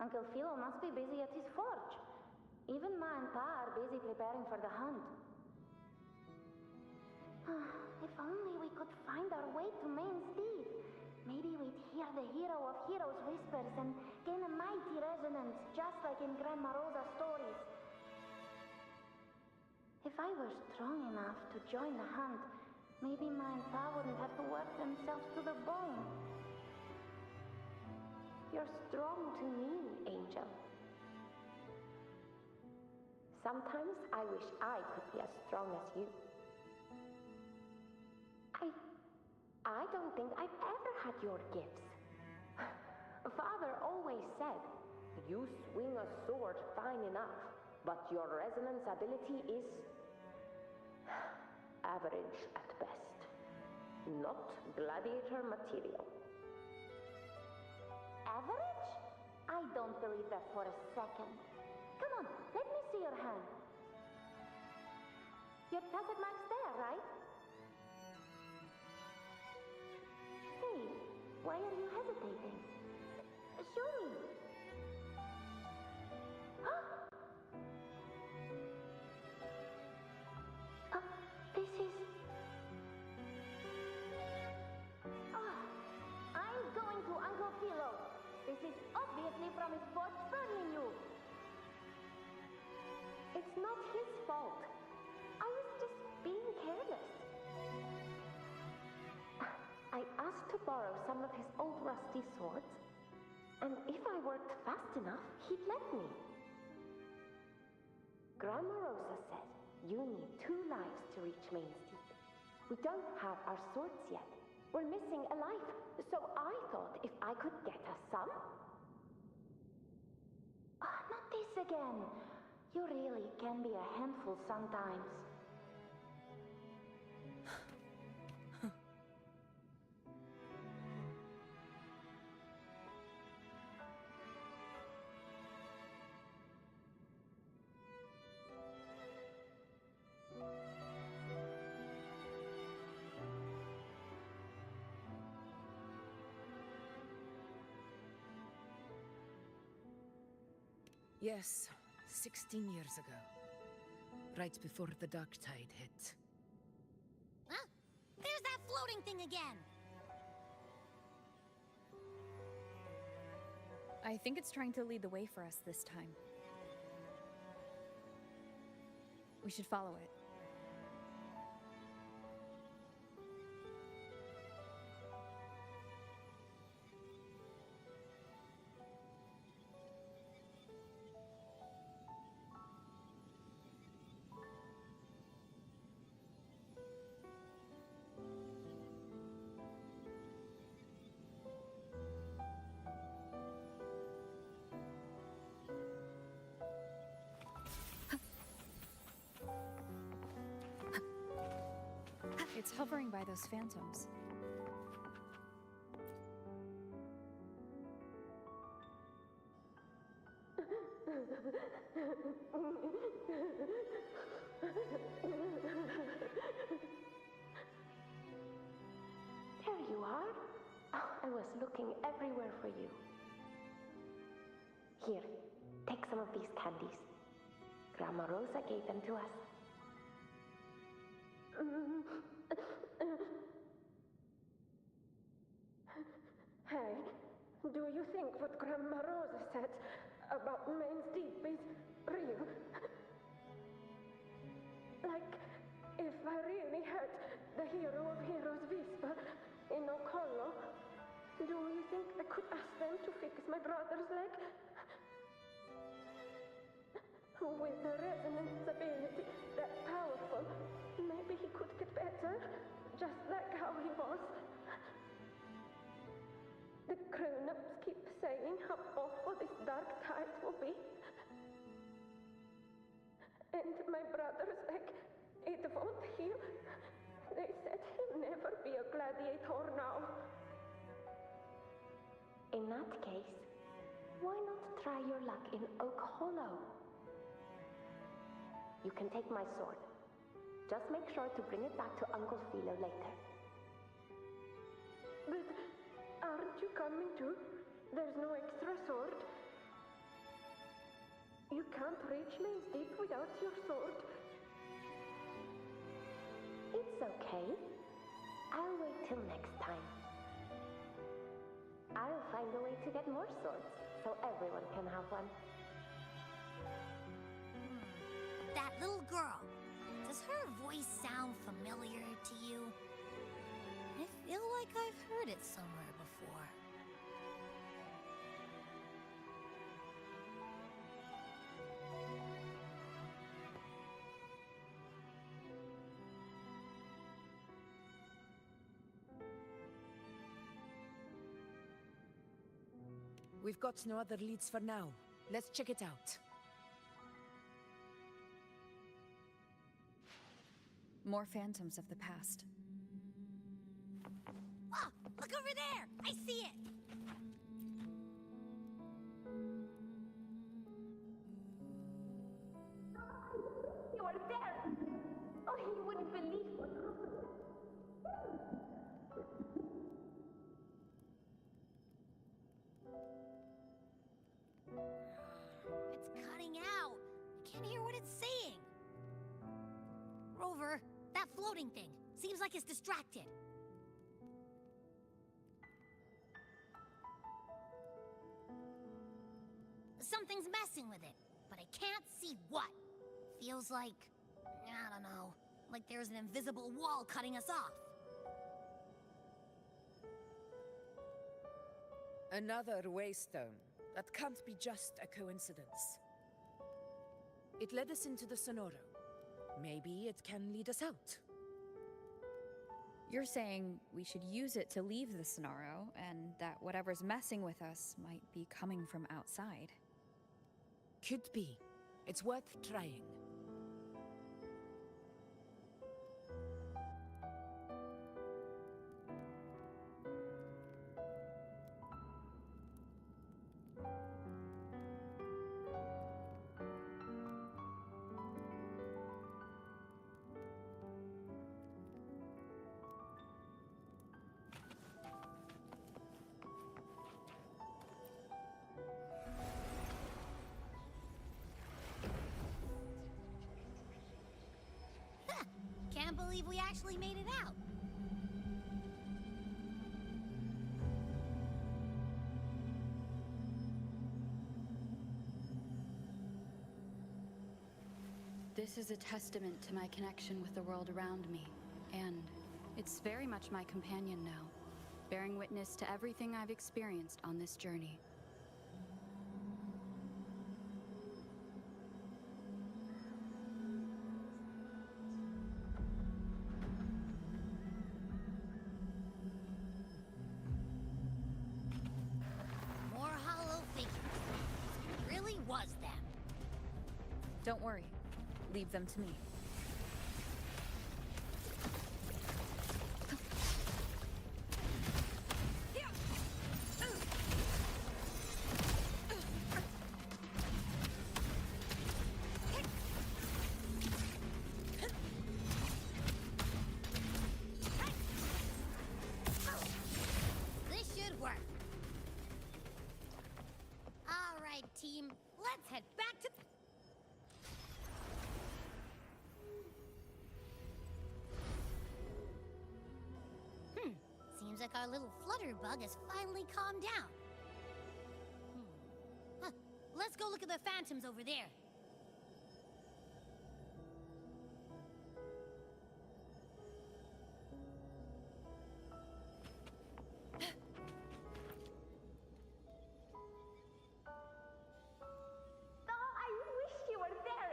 Uncle Philo must be busy at his forge. Even Ma and Pa are busy preparing for the hunt. If only we could find our way to Main's Deep. Maybe we'd hear the hero of heroes whispers and gain a mighty resonance, just like in Grandma Rosa's stories. If I were strong enough to join the hunt, maybe Ma and Pa wouldn't have to work themselves to the bone. You're strong to me, Angel. Sometimes I wish I could be as strong as you. I don't think I've ever had your gifts. Father always said, you swing a sword fine enough, but your resonance ability is average at best. Not gladiator material. Average? I don't believe that for a second. Come on, let me see your hand. Your tacet mark's there, right? Hey, why are you hesitating? Show me. This is... I'm going to Uncle Philo. This is obviously from his forge burning you. It's not his fault. I was just being careless. I asked to borrow some of his old rusty swords, and if I worked fast enough, he'd let me. Grandma Rosa said you need 2 lives to reach Main's Deep. We don't have our swords yet. We're missing a life, so I thought if I could get us some... not this again. You really can be a handful sometimes. Yes, 16 years ago. Right before the dark tide hit. Huh? There's that floating thing again! I think it's trying to lead the way for us this time. We should follow it. It's hovering by those phantoms. There you are. Oh, I was looking everywhere for you. Here, take some of these candies. Grandma Rosa gave them to us. Hey, do you think what Grandma Rosa said about Main's Deep is real? Like, if I really hurt the hero of heroes Vesper in Okolo, do you think I could ask them to fix my brother's leg? With a resonance ability that powerful, maybe he could get better, just like how he was. The grown-ups keep saying how awful this dark tide will be. And my brother's leg, it won't heal. They said he'll never be a gladiator now. In that case, why not try your luck in Oak Hollow? You can take my sword. Just make sure to bring it back to Uncle Philo later. But aren't you coming too? There's no extra sword. You can't reach Main's Deep without your sword. It's okay. I'll wait till next time. I'll find a way to get more swords, so everyone can have one. That little girl, does her voice sound familiar to you? I feel like I've heard it somewhere before. We've got no other leads for now. Let's check it out. More phantoms of the past. Ah, look over there! I see it! You are there! Oh, you wouldn't believe what... It's cutting out. I can't hear what it's saying. Rover, that floating thing seems like it's distracted. Something's messing with it, but I can't see what. Feels like, I don't know, like there's an invisible wall cutting us off. Another waystone. That can't be just a coincidence. It led us into the Sonoro. Maybe it can lead us out. You're saying we should use it to leave the Sonoro, and that whatever's messing with us might be coming from outside. Could be. It's worth trying. Can't believe we actually made it out. This is a testament to my connection with the world around me, and it's very much my companion now, bearing witness to everything I've experienced on this journey. More hollow figures. It really was them. Don't worry. Leave them to me. let's head back to... Seems like our little flutterbug has finally calmed down. Let's go look at the phantoms over there.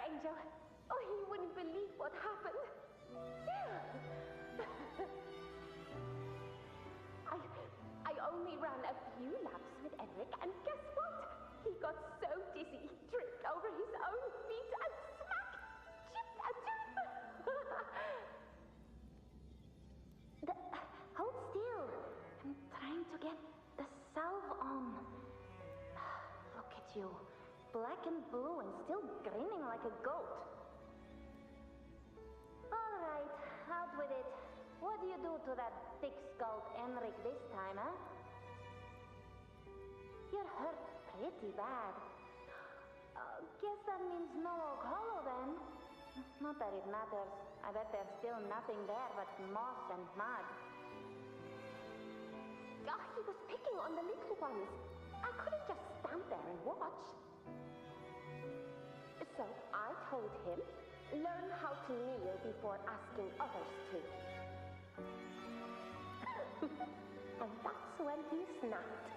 Angel. Oh, you wouldn't believe what happened. I only ran a few laps with Eric, and guess what? He got so dizzy, he tripped over his own feet and smack! Chipped a tooth! Hold still. I'm trying to get the salve on. Look at you. Black and blue and still grinning like a goat. All right, out with it. What do you do to that thick-skulled Enric this time, huh? You're hurt pretty bad. Guess that means no Oak Hollow then. Not that it matters. I bet there's still nothing there but moss and mud. Oh, he was picking on the little ones. I couldn't just stand there and watch. So I told him, learn how to kneel before asking others to. And that's when he snapped.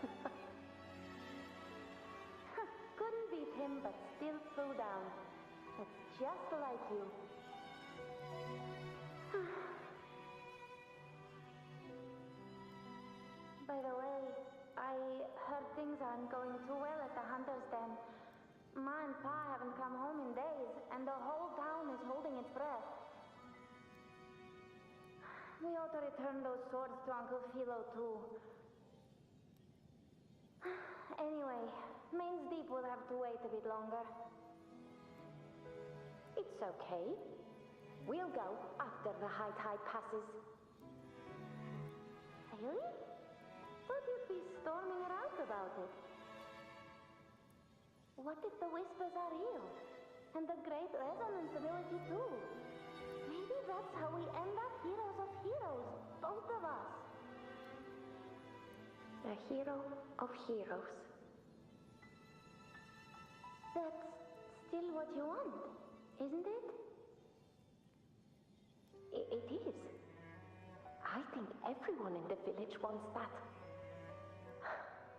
Couldn't beat him, but still threw down. It's just like you. By the way, I heard things aren't going too well at the Hunter's Den. Ma and Pa haven't come home in days, and the whole town is holding its breath. We ought to return those swords to Uncle Philo, too. Anyway, Main's Deep will have to wait a bit longer. It's okay. We'll go after the high tide passes. Really? Thought you'd be storming around about it. What if the whispers are real? And the great resonance ability too? Maybe that's how we end up heroes of heroes, both of us. The hero of heroes. That's still what you want, isn't it? It is. I think everyone in the village wants that.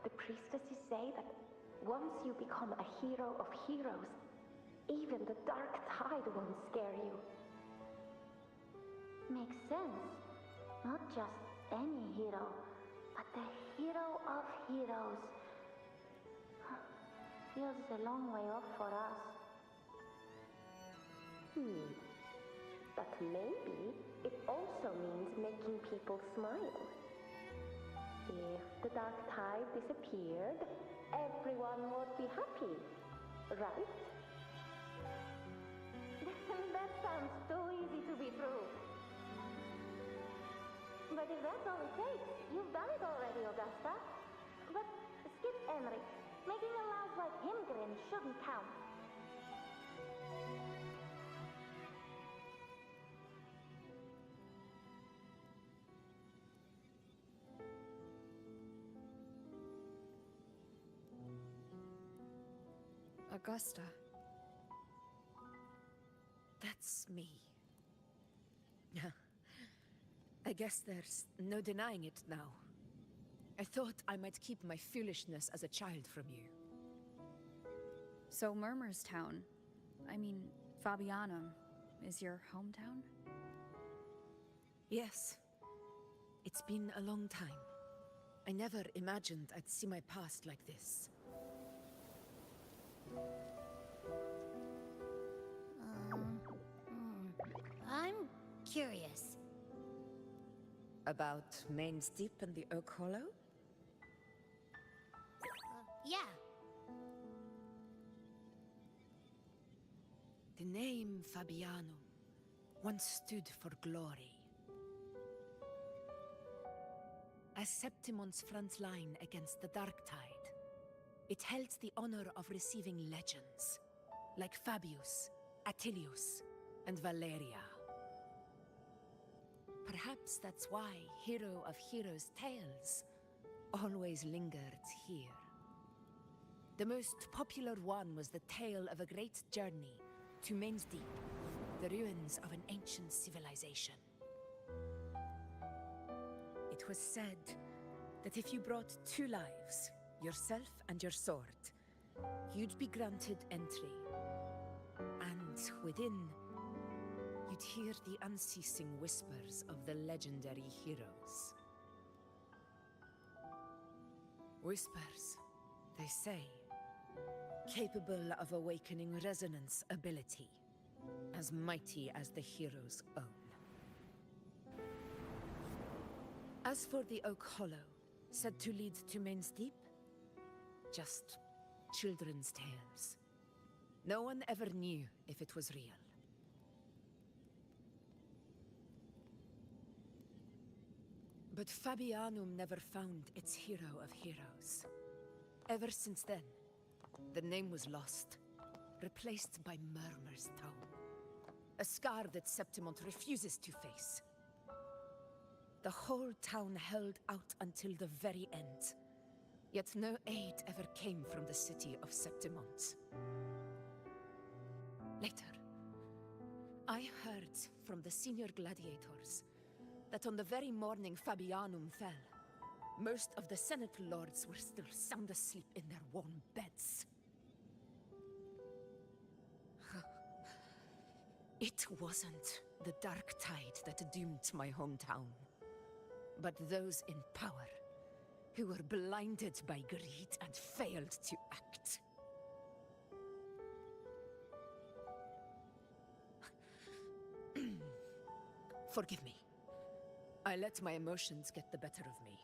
The priestesses say that once you become a hero of heroes, even the dark tide won't scare you. Makes sense. Not just any hero, but the hero of heroes. Feels a long way off for us. But maybe it also means making people smile. If the dark tide disappeared, everyone would be happy, right? That sounds too easy to be true. But if that's all it takes, you've done it already, Augusta. But skip Enric. Making a louse like him grin shouldn't count. Augusta. That's me. I guess there's no denying it now. I thought I might keep my foolishness as a child from you. So Murmur's town, I mean, Fabianum, is your hometown? Yes. It's been a long time. I never imagined I'd see my past like this. I'm curious. About Main's Deep and the Oak Hollow? Yeah. The name Fabianum once stood for glory. As Septimon's front line against the dark tide, It held the honor of receiving legends, like Fabius, Attilius, and Valeria. Perhaps that's why Hero of Heroes' tales always lingered here. The most popular one was the tale of a great journey to Main's Deep, the ruins of an ancient civilization. It was said that if you brought 2 lives, yourself and your sword, you'd be granted entry. And within, you'd hear the unceasing whispers of the legendary heroes. Whispers, they say, capable of awakening resonance ability, as mighty as the hero's own. As for the Oak Hollow, said to lead to Main's Deep, just children's tales. No one ever knew if it was real. But Fabianum never found its hero of heroes. Ever since then, the name was lost, replaced by Murmur's Tome. A scar that Septimont refuses to face. The whole town held out until the very end, yet no aid ever came from the city of Septimont. Later, I heard from the senior gladiators that on the very morning Fabianum fell, most of the Senate lords were still sound asleep in their warm beds. It wasn't the dark tide that doomed my hometown, but those in power who were blinded by greed and failed to act. Forgive me. I let my emotions get the better of me.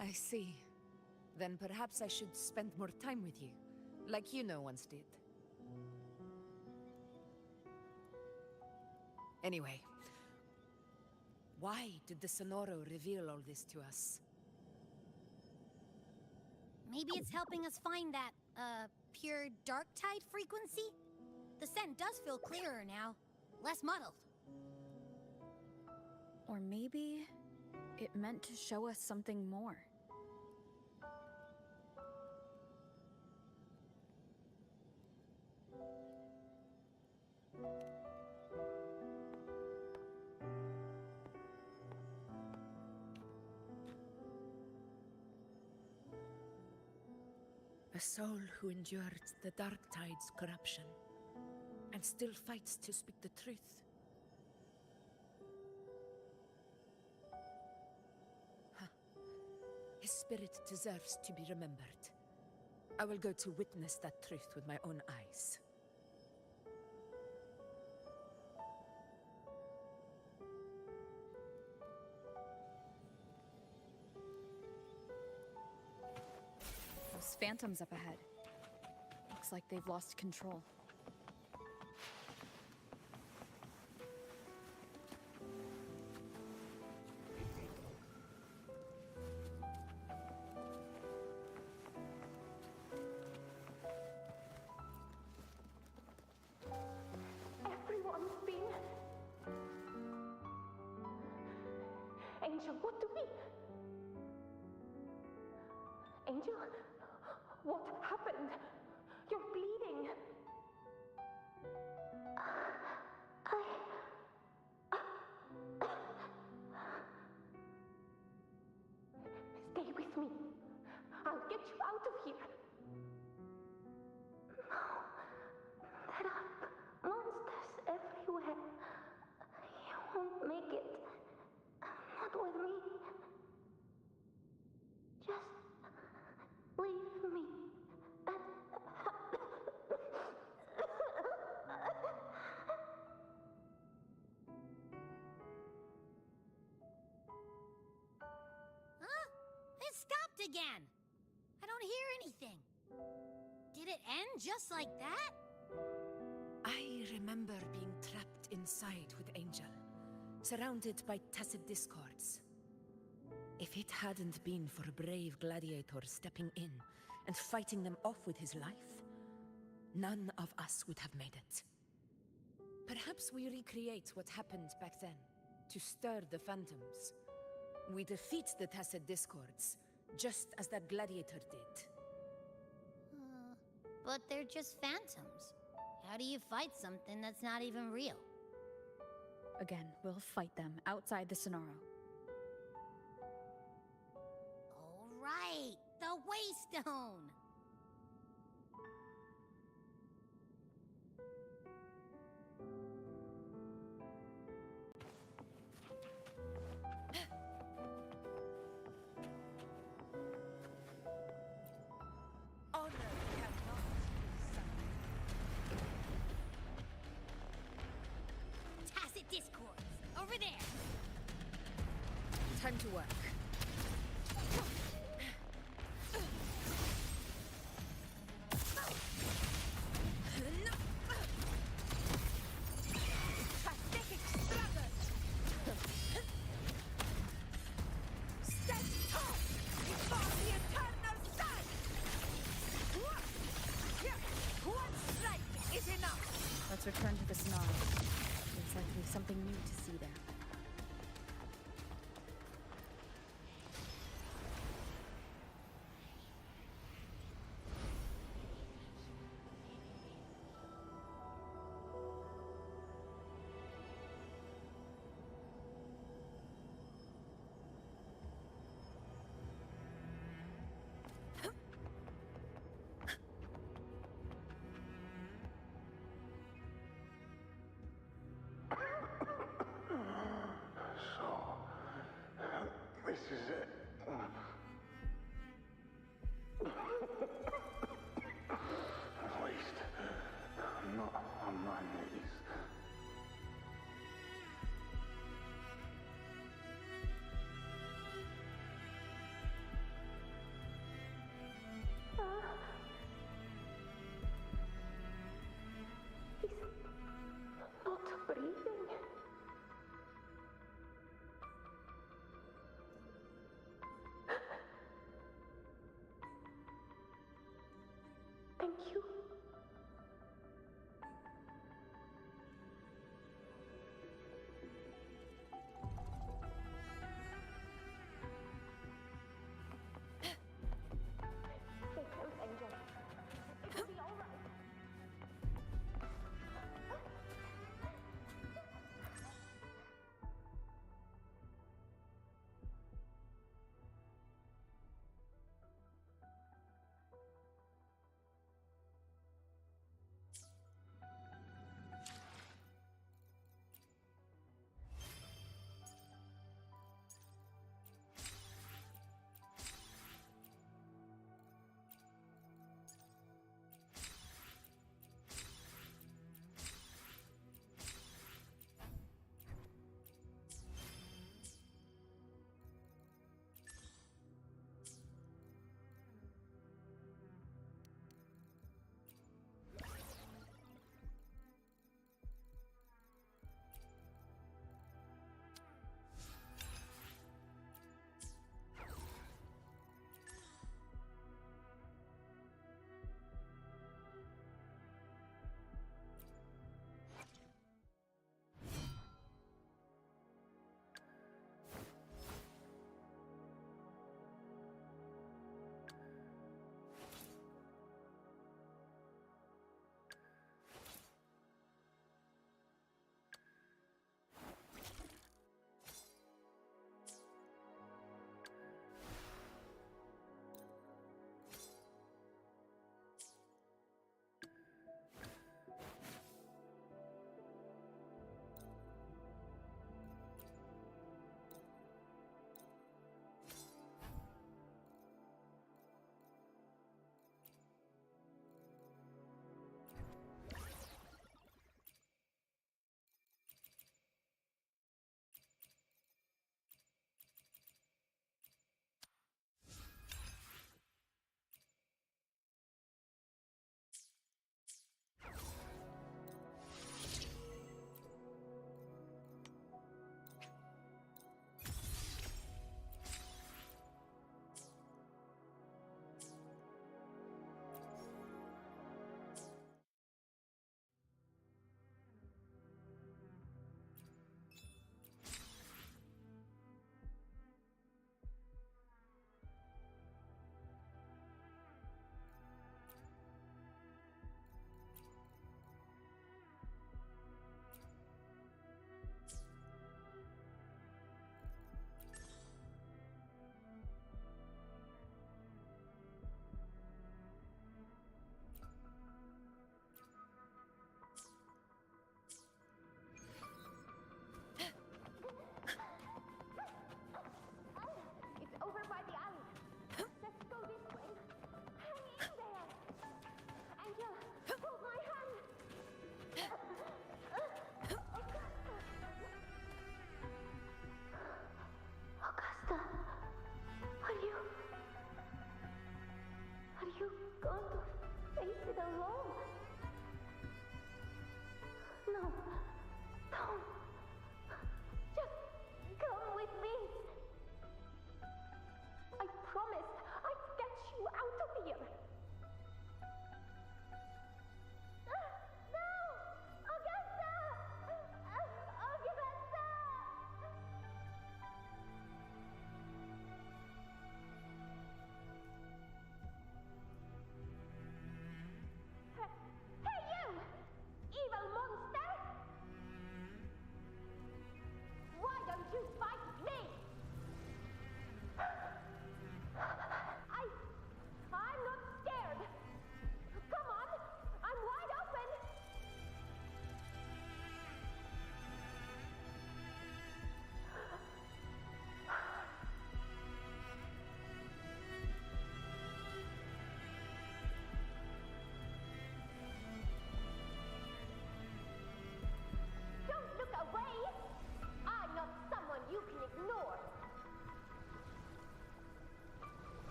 I see. Then perhaps I should spend more time with you, like once did. Anyway, why did the Sonoro reveal all this to us? Maybe it's helping us find that, pure dark tide frequency? The scent does feel clearer now, less muddled. Or maybe it meant to show us something more. A soul who endured the Dark Tide's corruption, and still fights to speak the truth. His spirit deserves to be remembered. I will go to witness that truth with my own eyes. Those phantoms up ahead. Looks like they've lost control. Everyone's been... Angel, what do we... Angel? What happened? You're bleeding. Stay with me. I'll get you out of here. No. There are monsters everywhere. You won't make it. with me. Just leave me. Huh? It stopped again. I don't hear anything. Did it end just like that? I remember being trapped inside with Angel, surrounded by tacit discords. If it hadn't been for a brave gladiator stepping in and fighting them off with his life, none of us would have made it. Perhaps we recreate what happened back then, to stir the phantoms. We defeat the tacit discords, just as that gladiator did. But they're just phantoms. How do you fight something that's not even real? Again, we'll fight them outside the Sonaro. All right, the Waystone! Tacit discords, over there! Time to work. Pathetic struggle! Stand tall before the eternal sun! One strike is enough! Let's return to the Sonaro. There's likely something new to see there.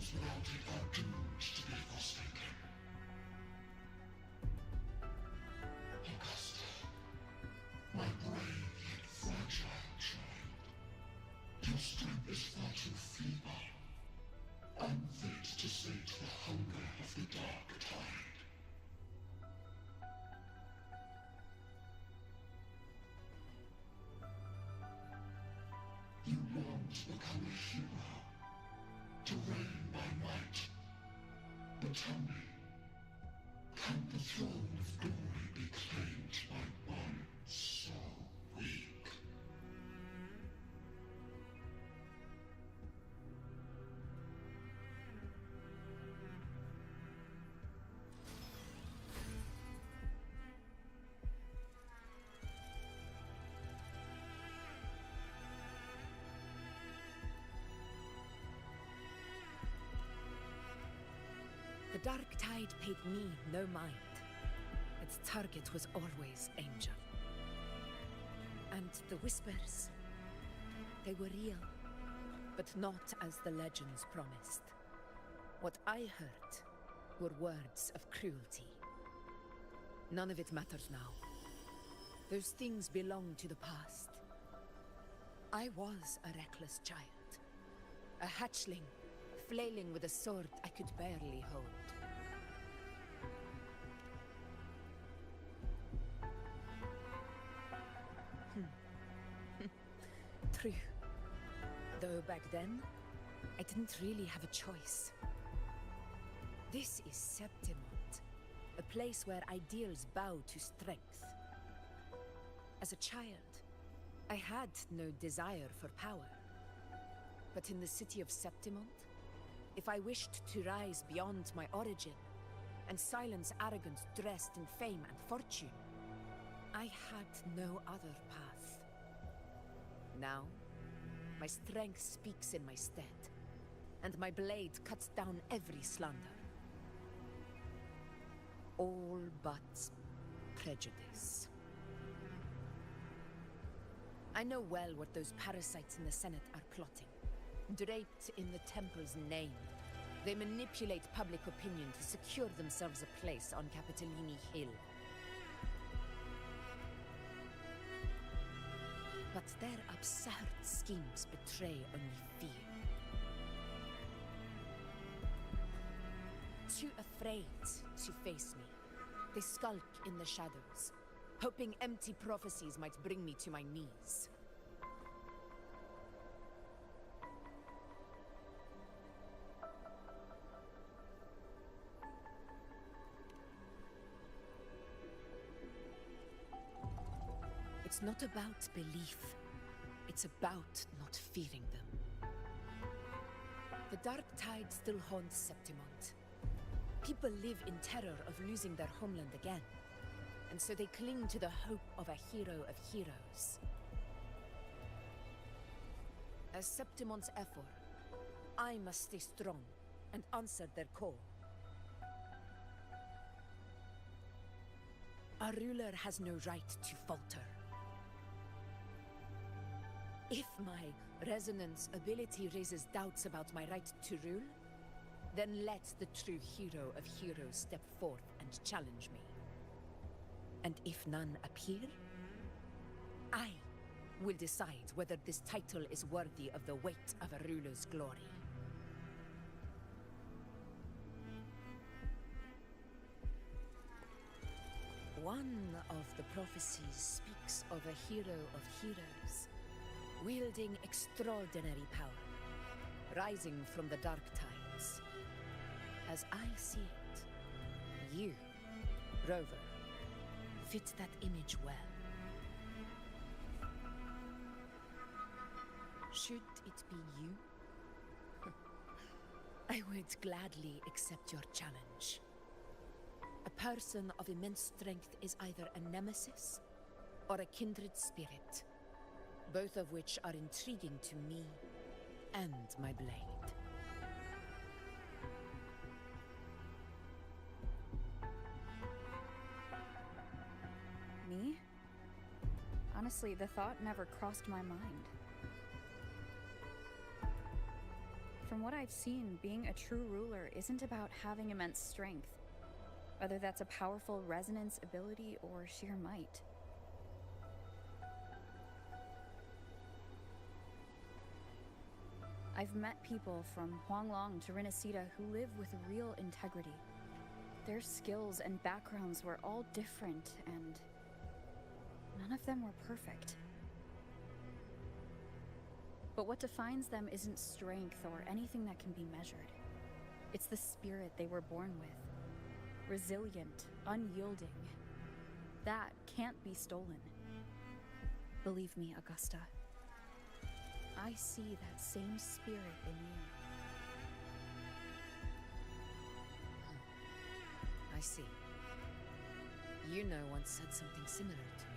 those without it are doomed to be forsaken. Augusta, my brave yet fragile child, your strength is far too feeble, unfit to sate the hunger of the dark tide. You long to become a hero, to reign by might. But tell me, can the throne of glory be claimed by one so weak? The Dark Tide paid me no mind. Its target was always Angel. And the whispers, they were real, but not as the legends promised. What I heard were words of cruelty. None of it matters now. Those things belong to the past. I was a reckless child, a hatchling, flailing with a sword I could barely hold. True. Though back then, I didn't really have a choice. This is Septimont, a place where ideals bow to strength. As a child, I had no desire for power. But in the city of Septimont, if I wished to rise beyond my origin and silence arrogance dressed in fame and fortune, I had no other path. Now, my strength speaks in my stead, and my blade cuts down every slander. All but prejudice. I know well what those parasites in the Senate are plotting. Draped in the Temple's name, they manipulate public opinion to secure themselves a place on Capitolini Hill. But their absurd schemes betray only fear. Too afraid to face me, they skulk in the shadows, hoping empty prophecies might bring me to my knees. It's not about belief. It's about not fearing them. The Dark Tide still haunts Septimont. People live in terror of losing their homeland again. And so they cling to the hope of a hero of heroes. As Septimont's effort, I must stay strong and answer their call. Our ruler has no right to falter. If my resonance ability raises doubts about my right to rule, then let the true hero of heroes step forth and challenge me. And if none appear, I will decide whether this title is worthy of the weight of a ruler's glory. One of the prophecies speaks of a hero of heroes, wielding extraordinary power, rising from the dark tides. As I see it, you, Rover, fit that image well. Should it be you? I would gladly accept your challenge. A person of immense strength is either a nemesis or a kindred spirit, both of which are intriguing to me and my blade. Me? Honestly, the thought never crossed my mind. From what I've seen, being a true ruler isn't about having immense strength, whether that's a powerful resonance ability or sheer might. I've met people from Huanglong to Renacita who live with real integrity. Their skills and backgrounds were all different, and none of them were perfect. But what defines them isn't strength or anything that can be measured. It's the spirit they were born with. Resilient, unyielding. That can't be stolen. Believe me, Augusta. I see that same spirit in you. I see. Yuna once said something similar to me.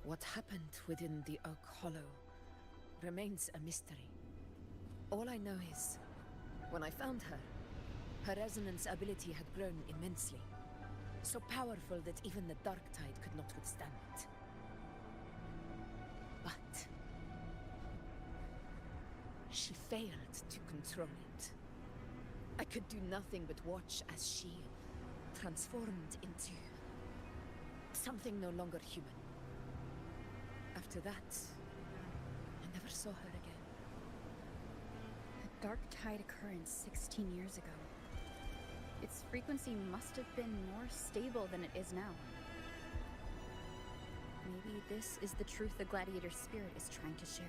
What happened within the Oak Hollow remains a mystery. All I know is, when I found her, her resonance ability had grown immensely. So powerful that even the Dark Tide could not withstand it. But she failed to control it. I could do nothing but watch as she transformed into something no longer human. After that, I never saw her again. The Dark Tide occurrence 16 years ago. Its frequency must have been more stable than it is now. Maybe this is the truth the Gladiator spirit is trying to share.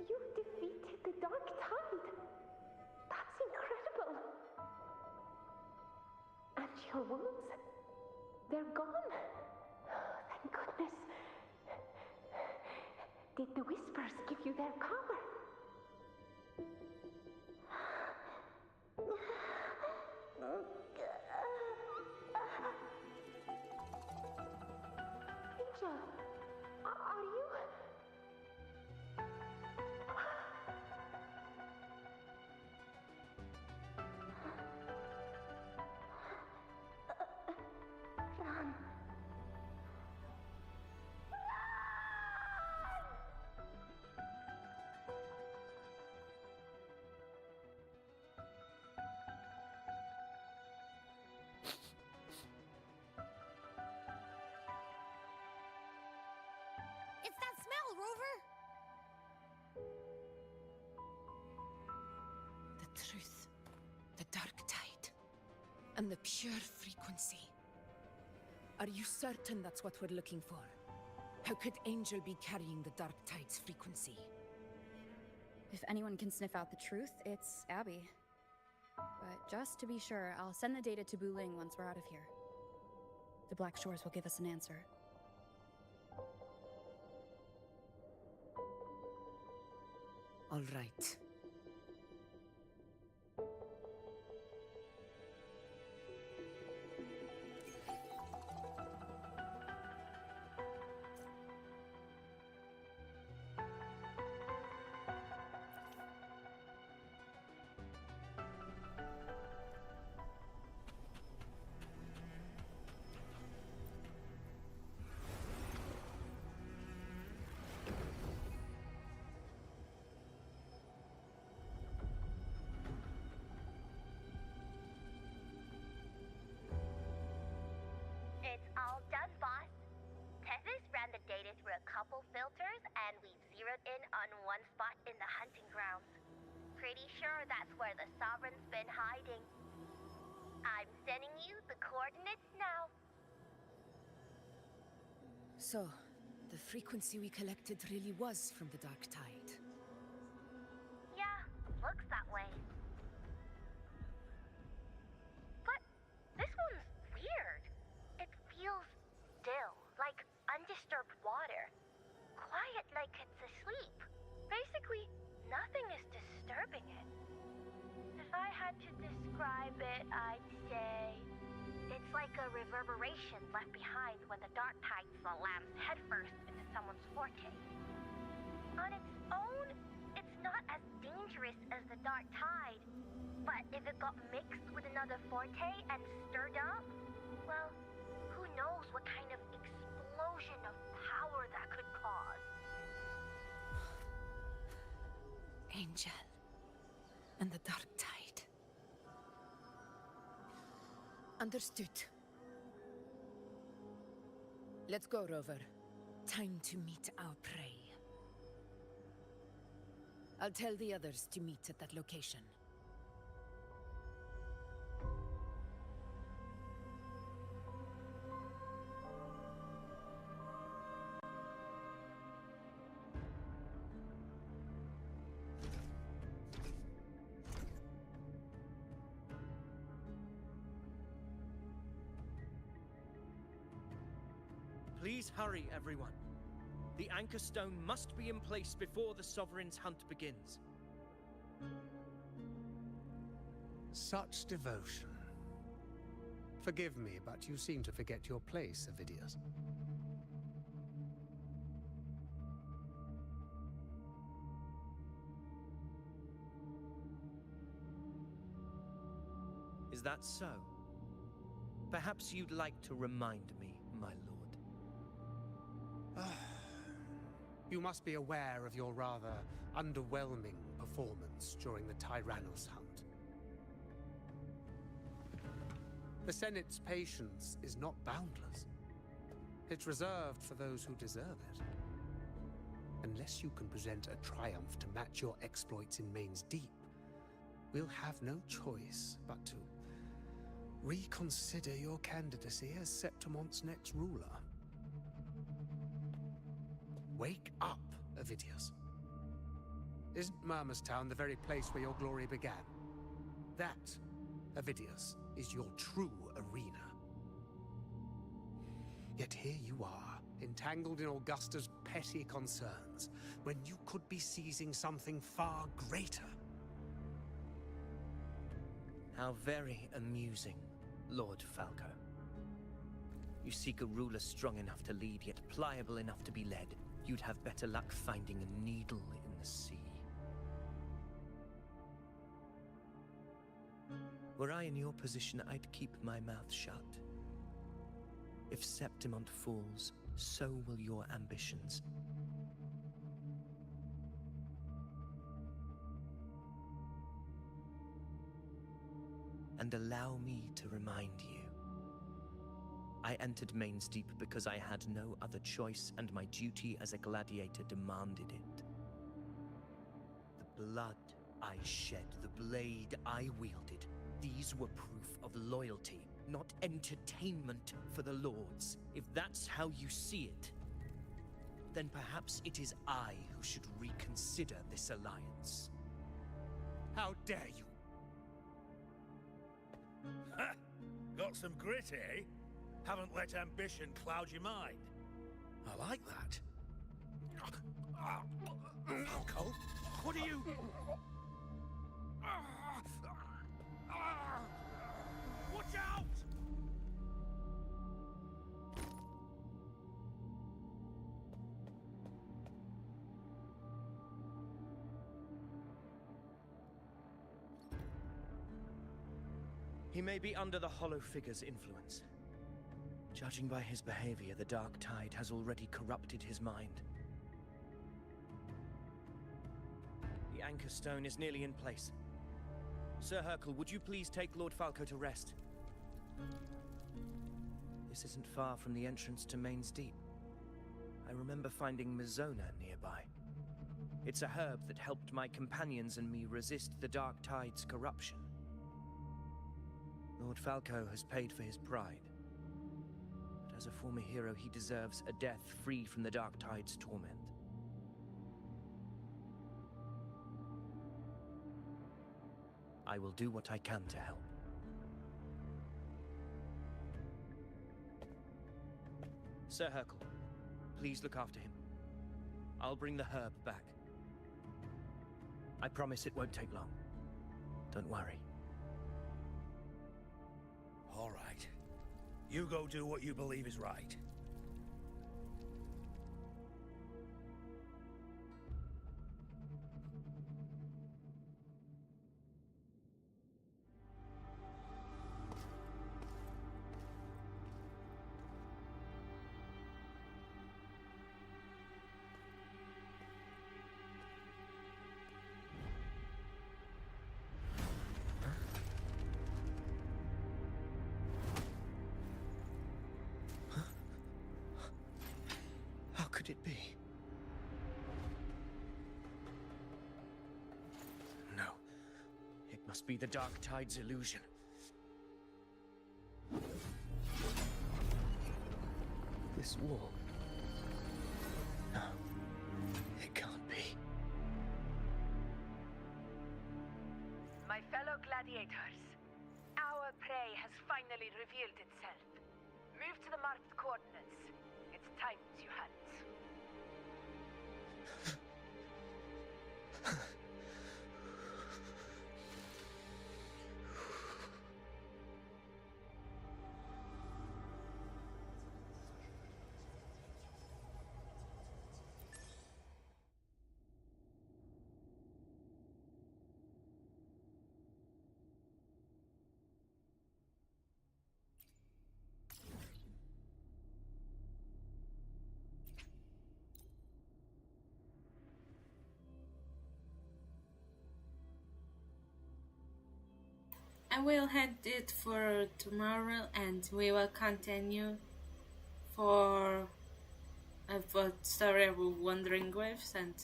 You defeated the Dark Tide! That's incredible! And your wounds? They're gone! Thank goodness! Did the Whispers give you their power? Angel, are you... Run. It's that smell, Rover! The truth, the Dark Tide, and the pure frequency. Are you certain that's what we're looking for? How could Angel be carrying the Dark Tide's frequency? If anyone can sniff out the truth, it's Abby. But just to be sure, I'll send the data to Buling once we're out of here. The Black Shores will give us an answer. All right. sure that's where the Sovereign's been hiding. I'm sending you the coordinates now. So, the frequency we collected really was from the Dark Tide. Yeah, looks that way. But this one's weird. It feels still, like undisturbed water. Quiet like it's asleep. Basically, nothing is disturbing it. If I had to describe it, I'd say it's like a reverberation left behind when the dark tide slams headfirst into someone's forte. On its own, it's not as dangerous as the dark tide, but if it got mixed with another forte and stirred up, well, who knows what kind of explosion of power that could cause. Angel and the Dark Tide. Understood. Let's go, Rover. Time to meet our prey. I'll tell the others to meet at that location. Please hurry, everyone. The Anchor Stone must be in place before the Sovereign's hunt begins. Such devotion. Forgive me, but you seem to forget your place, Avidius. Is that so? Perhaps you'd like to remind me, my lord. You must be aware of your rather underwhelming performance during the Tyrannos hunt. The Senate's patience is not boundless. It's reserved for those who deserve it. Unless you can present a triumph to match your exploits in Main's Deep, we'll have no choice but to reconsider your candidacy as Septimon's next ruler. Wake up, Avidius. Isn't Murmustown the very place where your glory began? That, Avidius, is your true arena. Yet here you are, entangled in Augusta's petty concerns, when you could be seizing something far greater. How very amusing, Lord Falco. You seek a ruler strong enough to lead, yet pliable enough to be led. You'd have better luck finding a needle in the sea. Were I in your position, I'd keep my mouth shut. If Septimont falls, so will your ambitions. And allow me to remind you. I entered Main's Deep because I had no other choice, and my duty as a gladiator demanded it. The blood I shed, the blade I wielded, these were proof of loyalty, not entertainment for the Lords. If that's how you see it, then perhaps it is I who should reconsider this alliance. How dare you! Ha! Got some grit, eh? Haven't let ambition cloud your mind. I like that. Falco, what are you... Watch out! He may be under the Hollow Figure's influence. Judging by his behavior, the Dark Tide has already corrupted his mind. The Anchor Stone is nearly in place. Sir Hercule, would you please take Lord Falco to rest? This isn't far from the entrance to Main's Deep. I remember finding Mizona nearby. It's a herb that helped my companions and me resist the Dark Tide's corruption. Lord Falco has paid for his pride. But as a former hero, he deserves a death free from the Dark Tide's torment. I will do what I can to help. Sir Hercule, please look after him. I'll bring the herb back. I promise it won't take long. Don't worry. All right. You go do what you believe is right. How could it be? No. It must be the Dark Tide's illusion. This wall. No. It can't be. My fellow gladiators, our prey has finally revealed itself. Move to the marked coordinates. It's time to hunt. I will end it for tomorrow, and we will continue for the story of Wandering Glyphs and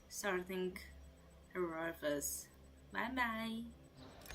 starting Herorphus. Bye bye.